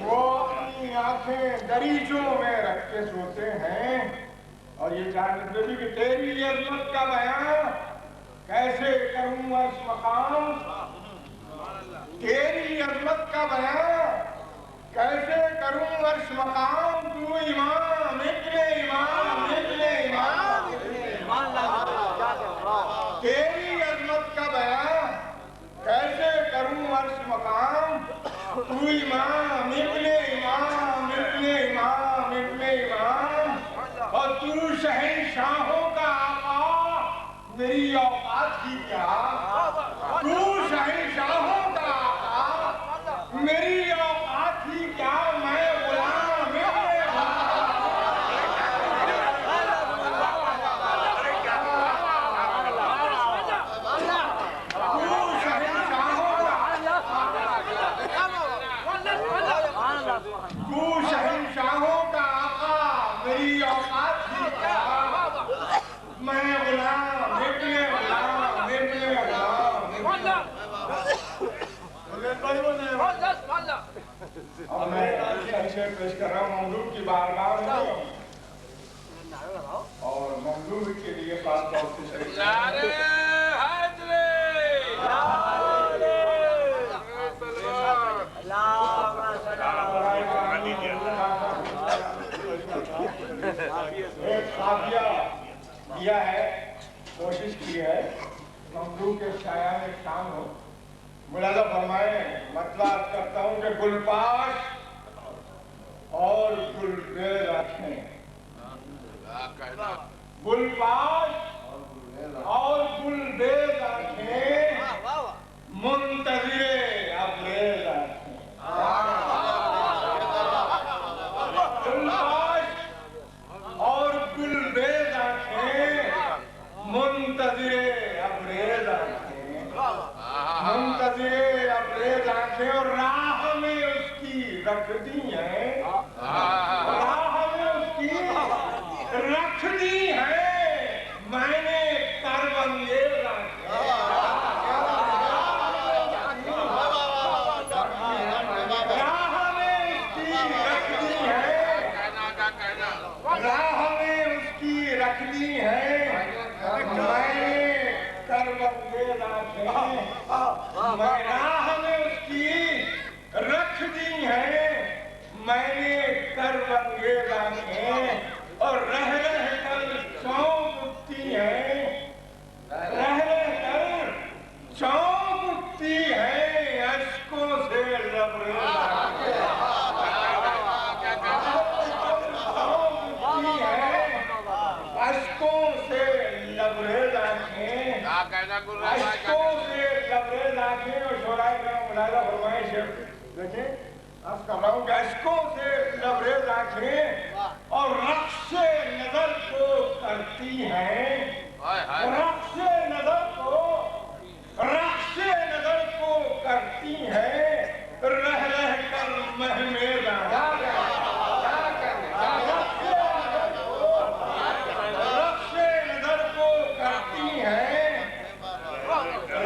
वो अपनी आंखें दरीचों में रख के सोते हैं। और ये जानते भी कि तेरी अज़मत का बयान कैसे करूं अर्श मकाम, तेरी अज़मत का बयान कैसे करूं अर्श मकाम, तू इमाम निकले इमाम निकले इमाम, तेरी अज़मत का बयान कैसे करूं अर्श मकाम, तू इमाम निकले इमाम निकले इमाम निकले इमाम, और तू शहंशाहों का आका, मेरी औकात ही क्या, तू शहंशाहों का आका, मेरी औकात ही क्या, मैं गुलाम तू शहंशाहों का आका, मेरी औकात ही क्या, मैं गुलाम निकले गुलाम निकले गुलाम। अब मैं अच्छे पेश कर रहा हूँ ममलूक की बारगाह में, और ममलूक के लिए खास तौर से नारे हैदरी, एक काफिया किया है, कोशिश की है ममलूक के शाया में शाम हो। मुलाजा फरमाए, मतलब करता हूँ कि गुलपाश और गुलबेर आंखें, गुलपाश और गुलबेर आंखें, मुंतज़िरे अबरेज़ आंखें, गुलपाश और गुलबेर आंखें, मुंतज़िरे अबरेज़ आंखें, मुंतज़िरे अबरेज़ आंखें, और राह में उसकी रख दी हैं, राह में उसकी रख दी है मैंने करबंगेज़ आंखें, राह में उसकी रख दी है, राह में उसकी रख दी है मैंने करबंगेज़ आंखें, मैं राह में उसकी रख दी है मैंने करबंगेज़ आंखें। रुकती है अश्कों से लबरेज आंखें, रुकती है अश्कों से लबरेज आंखें, अश्कों से लबरेज आंखें। और शोराय का मुलाजा फरमाए शेख, देखें अर्ज कर रहा हूँ कि अश्कों से लबरेज आंखें और रक्शे नजर को करती हैं, रक्शे नजर को करती हैं, रह रह कर महमेदा, रक्शे नजर को करती हैं,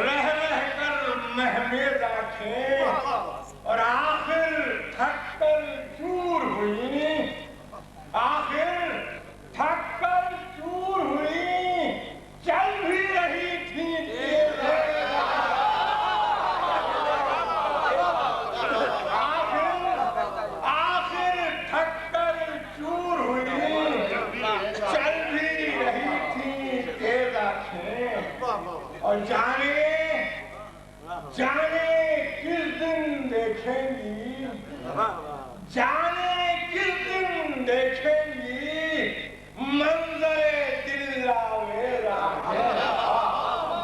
रह रह कर महमेद आंखें। और आखिर थक कर चूर हुई, आखिर थक कर चूर हुई, चल भी रही थी आखिर थक कर चूर हुई, चल भी रही थी तेज आंखें। और जाने किस दिन देखेंगी, जाने किस दिन देखेंगी मंजरे दिल आवेरा,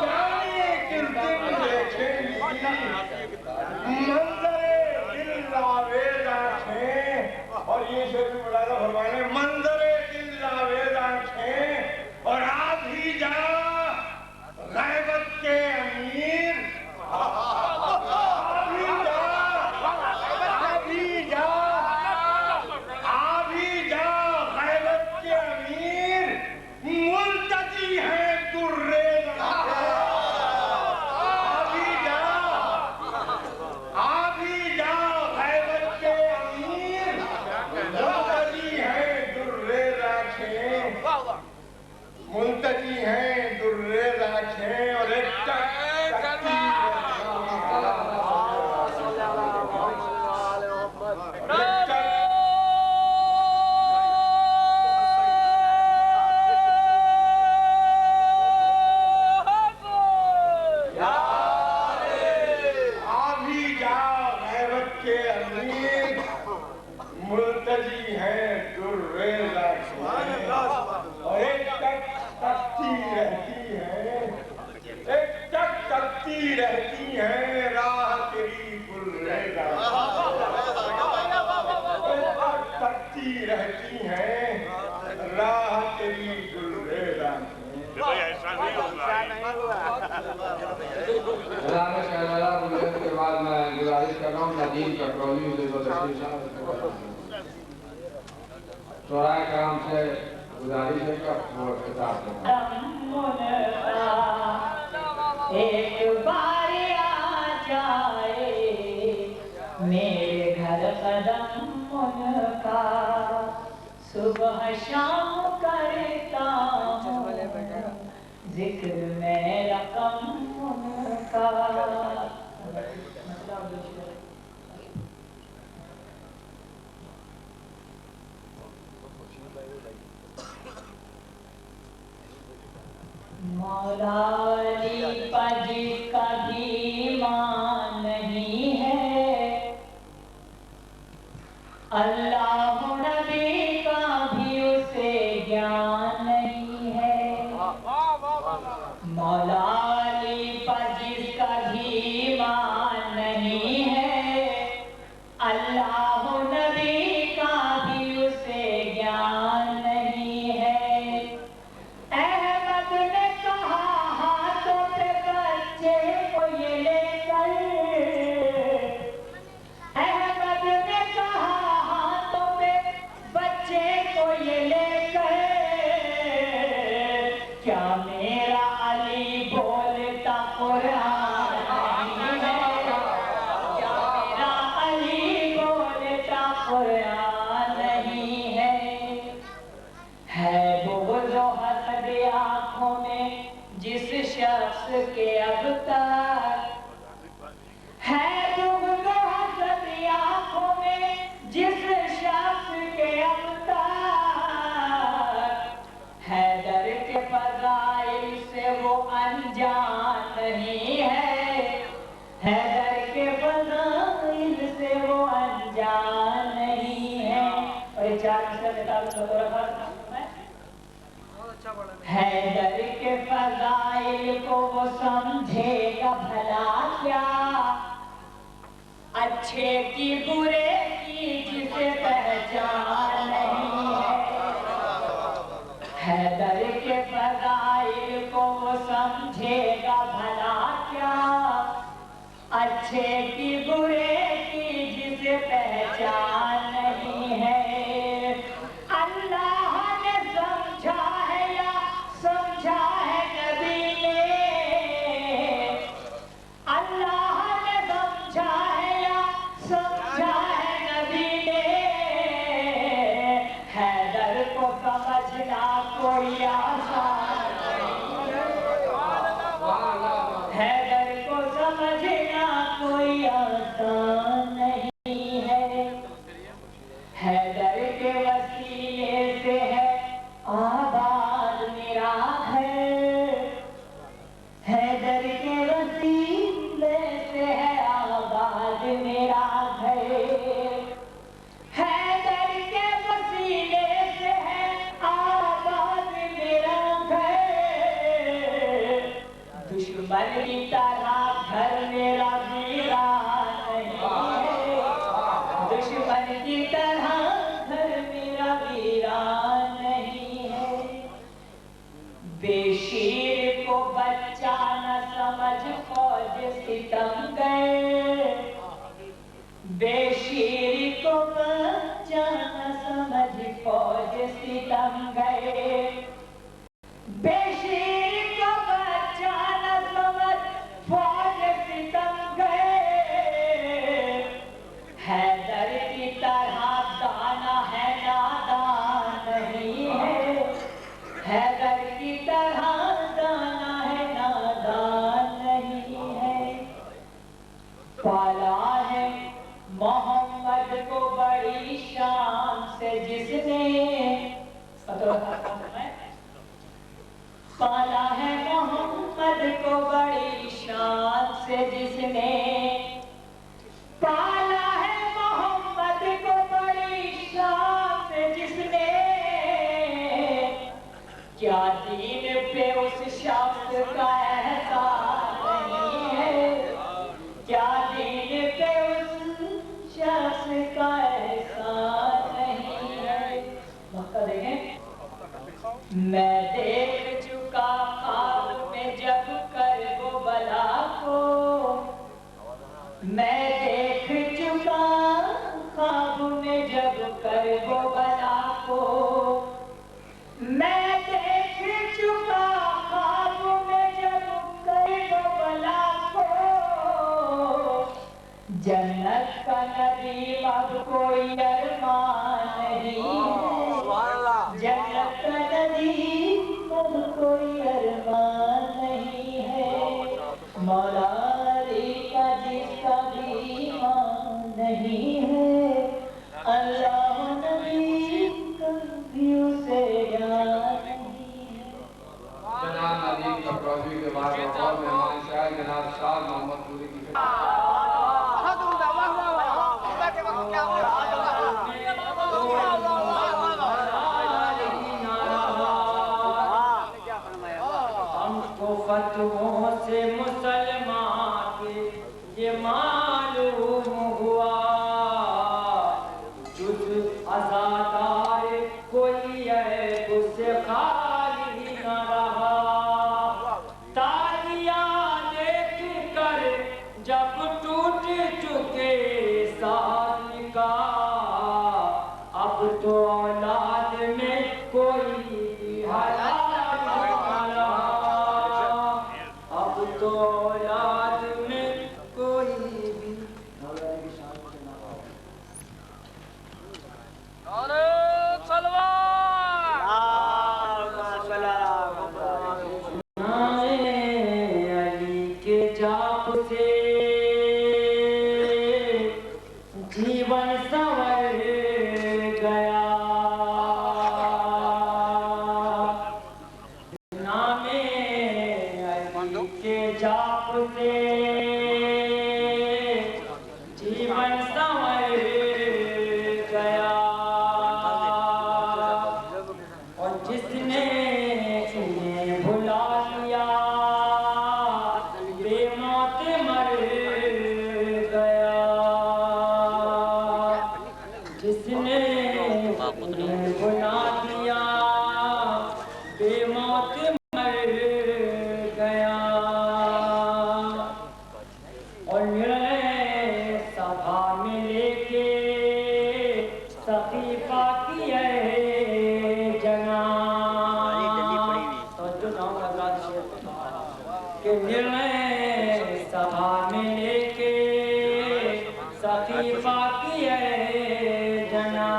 जाने किस दिन देखेंगी मंजरे दिल आवेरा आंखें। और ये शेर भी बड़ा फरमाने, मंजरे दिल आवेरा आंखें। और आप ही जा गैबत के अमीर, मुल्तजी हैं दुर्रे राखें। और एक मुल्तजी हैं दुर्रे राखें। और एक तकती रहती है, एक तकती रहती है राह तेरी गुर्रे तकती रहती है राह तेरी गुर्रे के बाद मैं गुजारिश कर रहा हूँ नदीम कटरौली चौराहे काम से गुजारिश है का खिताब एक बार आ जाए मेरे घर कदम उनका, सुबह शाम करता हूँ जिक्र में रकम उनका। मौला अली पर जिसका भी ईमान नहीं है, अल्लाह नबी का भी उसे ज्ञान नहीं है। मौला अली पर जिसका भी ईमान नहीं है, अल्लाह नबी का भी उसे ज्ञान नहीं है। अहमद ने कहा हैदर के फज़ाइल से वो अनजान नहीं है। और ये 4 से किताब को रखा हैदर के फज़ाइल को वो समझेगा भला क्या, अच्छे की बुरे की जिसे पहचान नहीं है। हैदर के फज़ाइल को वो समझेगा भला क्या, अच्छे की बुरे की जिसे पहचान नहीं है। अल्लाह ने समझा है या समझा है नबी ने, अल्लाह ने समझा है या समझा है नबी ने, हैदर को समझना कोई आसान नहीं, हैदर को समझना कोई आसान नहीं है। हैदर के वसीले से है आबाद मेरा घर, हैदर के वसीले से है आबाद मेरा घर, हैदर के वसीले से है आबाद मेरा घर। दुश्मन की तरह घर मेरा वीरान नहीं है, दुश्मन की तरह घर मेरा वीरान नहीं है। बेशीर को बच्चा न समझ फौज सितम गए, बेशीर को बच्चा न समझ फौज सितम गए, बेशीर को बच्चा न समझ फौज सितम गए। हैदर की तरह दाना है नादान नहीं है, हैदर की तरह दाना है नादान नहीं है। पाला है मोहम्मद को बड़ी शान से जिसने, पाला है मोहम्मद को बड़ी शान से जिसने, पाला है मोहम्मद को बड़ी शान से जिसने, क्या दीन पे उस शख्स का एहसान नहीं है, क्या दीन पे उस शख्स का एहसान नहीं है। मक्का देखें, मैं देख चुका ख्वाब में जब कर वो बला को, मैं देख चुका ख्वाब में जब कर वो बला को, मैं देख चुका ख्वाब में जब कर वो बला को। जन्नत का नदीम अब कोई अरमान नहीं है, जन्नत का नदीम अब कोई अरमान नहीं है। मौला अली का जिसका भी ईमान नहीं है, अल्लाह नबी कभी उसे याद नहीं है। जनाब नदीम कफरौजी के बाद और मेहमान शायद जनाब शाह मोहम्मद पूरी की हमको फतहों से मुसलमान के ये मालूम हुआ, जुज आज़ादार कोई ऐब से खाली न रहा। तालियां देख कर जब टूट चुके साल का, अब तो औलाद में कोई हलाल न रहा, अब तो औलाद में कोई भी अली के जाप से जीवन संवर गया, नामे अली के जाप से निर्णय सभा में लेके सकीफा की के निर्णय सभा में लेके सकीफा की जनाब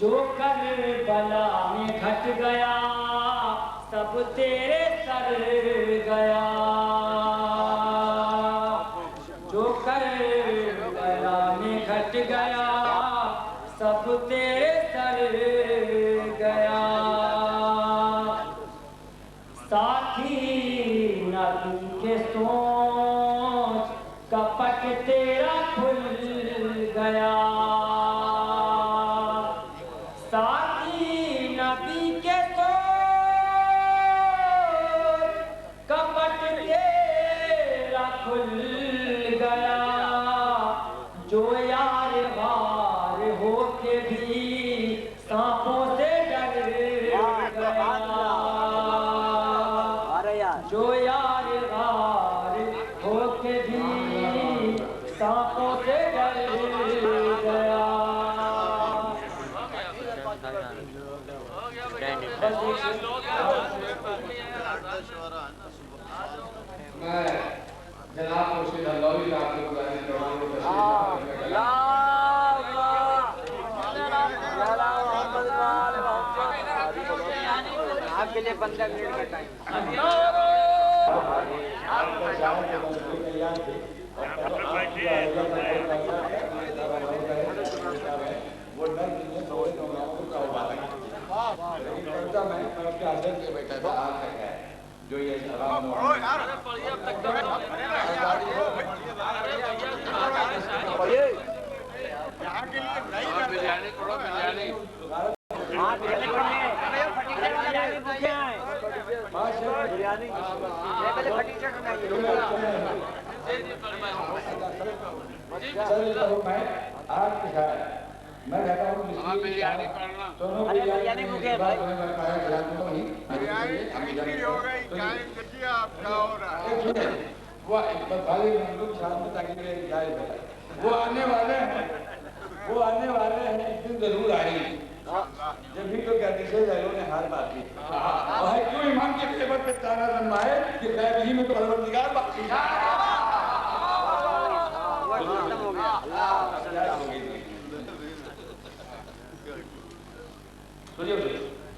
जो करबला में घट गया सब तेरे सर गया जो करबला में घट गया सब तेरे सर गया साथी नबी के सोच कपट तेरा खुल गया साथी नबी के सोच कपट तेरा खुल गया जो यार हार हो के भी सांपों से डर गया जो यार हार हो के भी सांपों से डर गया मैं जनाब मुर्शिद अल्लाही आपको बुलाने के आपके लिए 15 मिनट का टाइम जो ये बिरयानी थोड़ा बिरयानी बिरयानी मैं कहता हूँ बिरयानी करना बिरयानी भूखे भाई वो आने वाले हैं एक दिन जरूर आएंगे जब भी तो कहते थे ने हार बाकी और क्यों इमाम के टेबल पे ताना जमाए कि गैब ही में तो परवरदिगार बाकी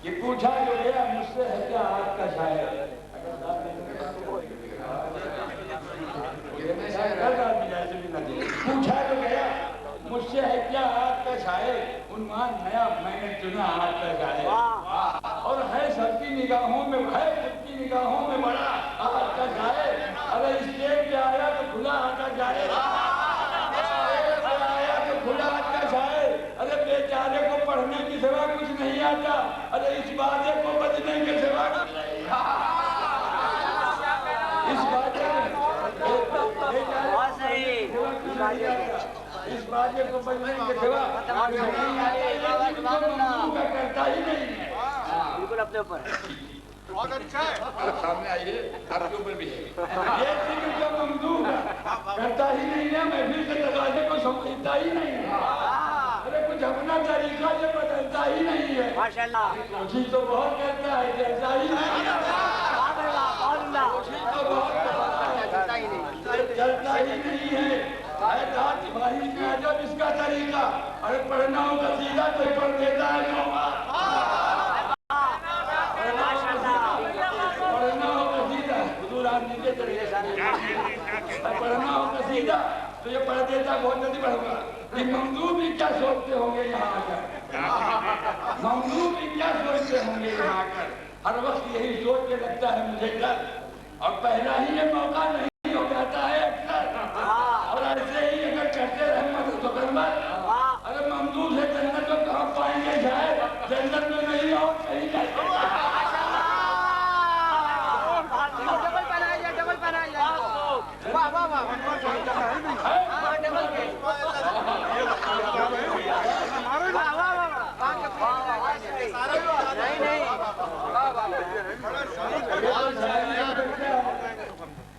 ये पूछा जो गया मुझसे है क्या आज का शायर पूछा जो गया मुझसे है क्या आज का शायर उन्मान नया मैंने चुना आज का शायर और है सबकी निगाहों में है सबकी निगाहों में बड़ा आज का शायर अगर स्टेज पे आया तो खुला आज का शायर आया तो खुला आज का शायर अरे बेचारे को पढ़ने की सिवा कुछ नहीं आता अरे इस बाजे को बजने के सिवा इस बाजे इस बाजे को बजने के सिवा करता ही नहीं है बिल्कुल अपने ऊपर बहुत अच्छा है सामने आइए आपके ऊपर भी है ये चीज जो ममदूह करता ही नहीं है महफिल के दरवाजे को समझता ही नहीं है अरे कुछ अपना तरीका ये बदलता ही नहीं है माशाल्लाह कोशिश तो बहुत करता है चलता ही नहीं है कोशिश तो बहुत चलता ही नहीं है जब इसका तरीका अरे पढ़ना हो कसीदा तो पढ़ देता है पढ़ना हो कसीदा हुजूर आप नीचे चले पढ़ना हो कसीदा तो ये पढ़ देता बहुत जल्दी पढ़ूंगा कि ममदू भी क्या सोचते होंगे यहाँ आकर ममदू भी क्या सोचते होंगे यहाँ आकर हर वक्त यही सोच के लगता है मुझे डर और पहला ही ये मौका नहीं हो जाता है अक्सर और ऐसे ही अगर करते रहे मदद तो अरे ममदू से जन्नत को कहाँ पाएंगे शायद जन्नत में नहीं हो कहीं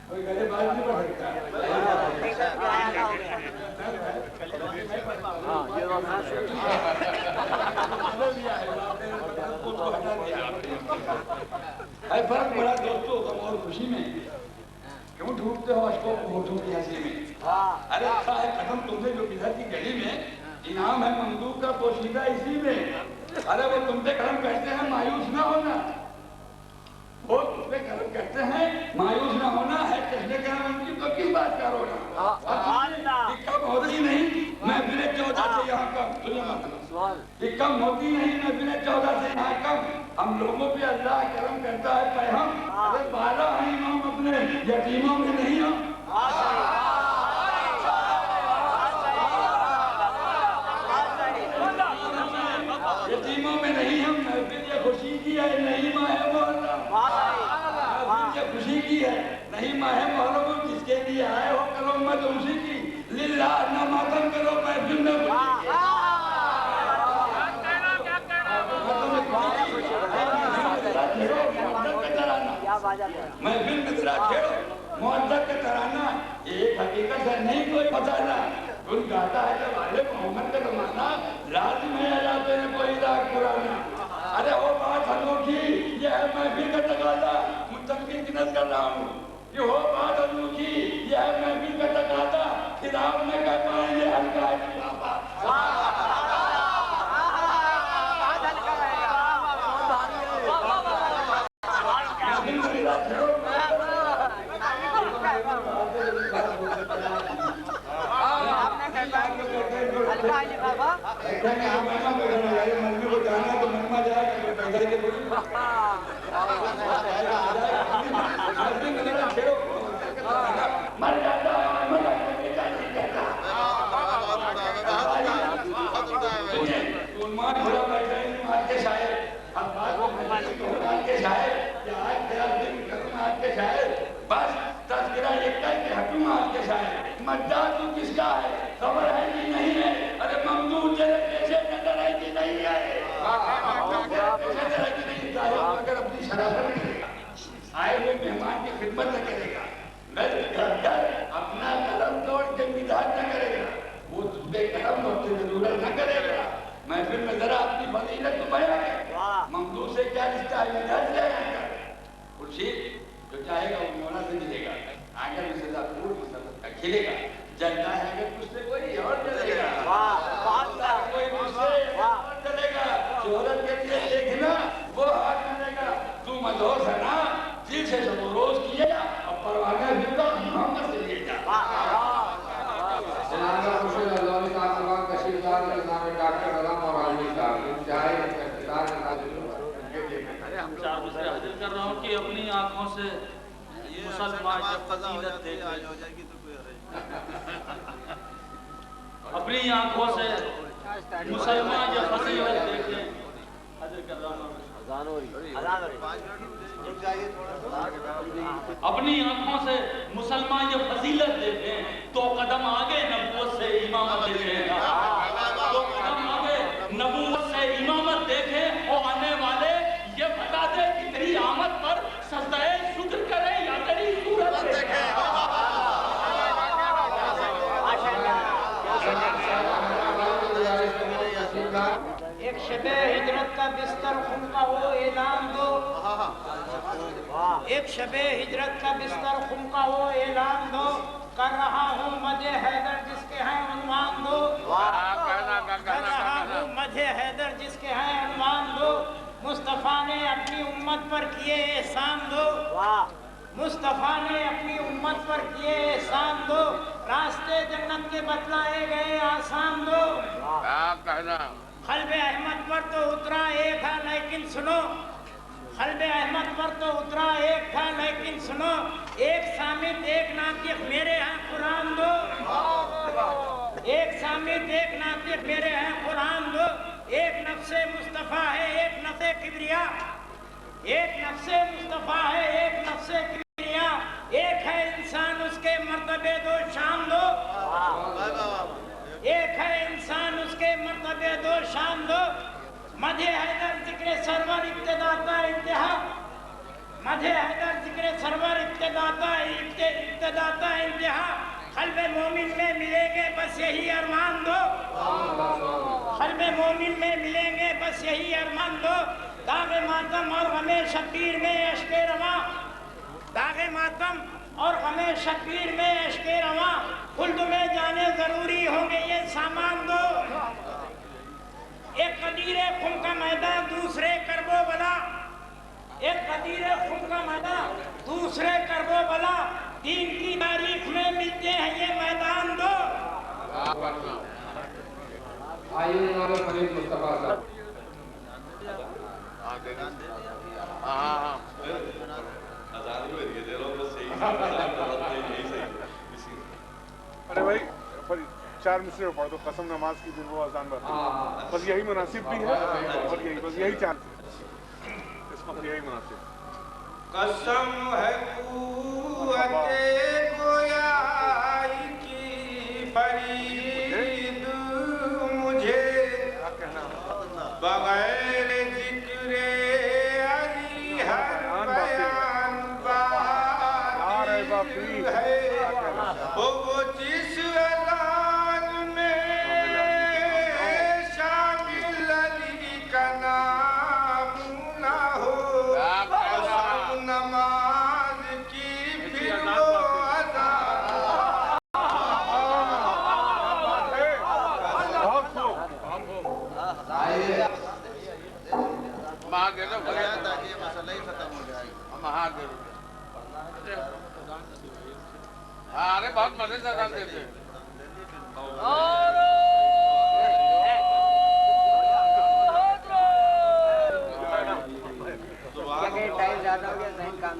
कोई गले बात नहीं पढ़ क्यों ढूंढते हो अशकों को होठों की हंसी में? अरे अच्छा है कदम तुमने जो किधर की गली में, इनाम है मंदूक का पोशीदा इसी में। अरे वो तुमसे कर्म करते हैं मायूस ना होना, वो तुमसे कर्म करते हैं मायूस ना होना है, चश्मे कर्म उनकी तो किस बात का रोना? कम होती नहीं मैं बिना 14 से यहाँ कम, सुनिए मत ये कम होती नहीं मैं बिना 14 से यहाँ कम, हम लोगों पे अल्लाह करम करता है पैहम। अरे 12 हैं इमाम अपने यतीमों में नहीं हम। यतीमों में नहीं हम, महफिल ये खुशी की है नहीं माह मुहर्रम, महफिल ये खुशी की है नहीं माह मुहर्रम, जिसके लिए आए हो करो मत उसी की, लिल्लाह ना मातम करो महफिल में महफिल में तेरा छेड़ो मुअद्दब का तराना, एक हकीकत है नहीं कोई बताना, उन गाता है जब आले मोहम्मद का जमाना लाजिम है अजाते हैं कोई राग पुराना। अरे वो बात अनोखी ये है महफिल का तकाजा, मुतक़ी की नज़र कर रहा हूँ, ये हो बात अनोखी ये है महफिल का तकाजा, फिर आप में कह पाएंगे हल्का बस तस्करा एक हटू आज के शायद मद्दा तू किसका है खबर है कि नहीं है? अरे ममदूद तेरे पैसे नजर है कि नहीं है? अगर अपनी शराफत आए हुए मेहमान की खिदमत न करेगा, अपना कलम तोड़ के मिजाज न करेगा, वो तुझे कलम तोड़ने की जरूरत न करेगा, महफिल में जरा अपनी फजीलत तो बयां कर, ममदूद से क्या रिश्ता है मिजाज बयां कर, खुर्शीद जो चाहेगा वो मौला से मिलेगा, आगे में सदा फूल मुसल्लत खिलेगा, जलता है अगर तुझसे कोई और जलेगा, कोई मुझसे और जलेगा, शोहरत के लिए देखना वो हाथ मिलेगा, तू मदहोश है ना दिल से सब रोज किएगा और परवाना भी तो मोहम्मद से ले जा। जनाब खुर्शीद अल्लामी साहब तमाम तशरीफात के नाम डॉक्टर रज़ा और आलमी साहब चाहे इफ्तितार के नाम हम चार दूसरे हाजिर कर रहा हूँ कि अपनी आंखों से मुसलमान जब फजीलत देखे, अपनी आंखों से मुसलमान जब फजीलत देखे, हाजिर कर रहा हूँ अपनी आंखों से मुसलमान जब फजीलत देखें तो कदम आगे नबूवत से इमामत देखें, तो कदम आगे नबूवत से इमामत देखें और आने वाले ये बता दे कि तेरी आमद पर सजदाए शुक्र करे या तेरी सूरत देखे। एक शबे हिजरत का बिस्तर खून का हो ऐलान दो, एक शबे हिजरत का बिस्तर खून का हो ऐलान दो, कर रहा हूँ मजे हैदर जिसके हैं उन्वान दो, कर रहा हूँ मजे हैदर जिसके हैं उन्वान दो, मुस्तफा ने अपनी उम्मत पर किए एहसान दो, मुस्तफा ने अपनी उम्मत पर किए एहसान दो, रास्ते जन्नत के बतलाए गए आसान दो, क़ल्ब अहमद पर तो उतरा एक था लेकिन सुनो, क़ल्ब अहमद पर तो उतरा एक था लेकिन सुनो, एक सामित एक नातिक मेरे यहाँ कुरान दो, एक सामित एक नातिक मेरे यहाँ कुरान दो, एक नफ्से मुस्तफ़ा है एक नफ्से किबरिया, एक नफ्से मुस्तफ़ा है एक नफ्से किबरिया, एक है इंसान उसके मर्तबे दो शान दो, एक है इंसान उसके मर्तबे दो शान दो, मधे हैदर जिक्र सरवर इब्तिदाता इंतहा, मधे हैदर जिक्र सरवर इब्तिदाता इंतहा, क़ल्ब मोमिन में मिलेंगे बस यही अरमान दो, क़ल्ब मोमिन में मिलेंगे बस यही अरमान दो, दाग़े मातम और गमे शब्बीर में अश्के रवा, दाग़े मातम और हमें शकीर में इश्क़े रवां खुल्द में जाने जरूरी होंगे ये सामान दो। एक कदीरे खुम का मैदान दूसरे करबो बला, एक कदीरे खुम का मैदान दूसरे करबो बला, दीन की तारीख में मिलते हैं ये मैदान दो। आइए जनाब फरीद मुस्तफा साहब। अरे भाई पर 4 मिसरे पढ़ दो, कसम नमाज की दिन वो अजान बात बस यही मुनासिब भी है और यही बस यही चांस है इस वक्त, यही मुनासिब। कसम है कुव्वते गोयाई की फरीद मुझे बगैर जिक्रे अली हर बयान बातिल है। वो जिस अज़ान में शामिल अली का नाम ना हो, कसम नमाज की फिर वो ताकि मसला ही खत्म हो जाए। अरे बहुत मजे से अजान देते हैं। टाइम ज्यादा हो गया, नहीं काम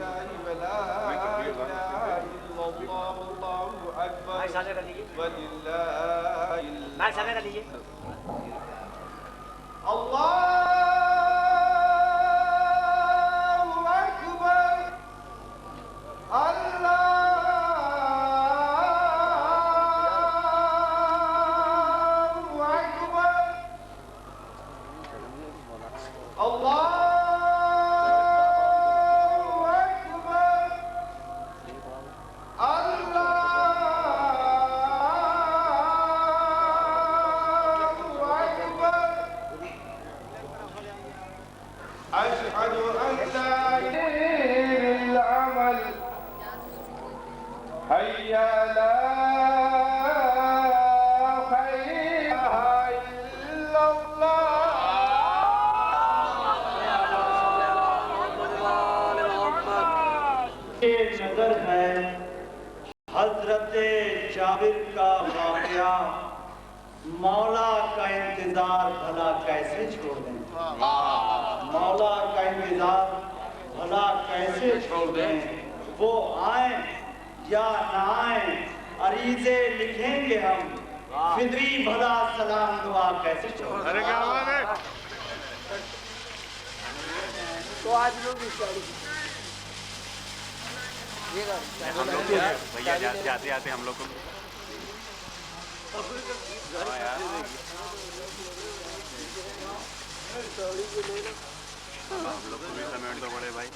साझा कर लीजिए, साझा कर लीजिए। नजर है हजरत जाबिर का वाक़या, मौला का इंतजार भला कैसे छोड़ दें, मौला का इंतजार भला कैसे छोड़ दें। वो आए या ना आए अरीज़े लिखेंगे हम, फिद्री भला सलाम दुआ कैसे छोड़ दें। तो आज लोग हम लोग भैया जाते आते हम लोग को हम लोग को भी समेट दो बड़े भाई।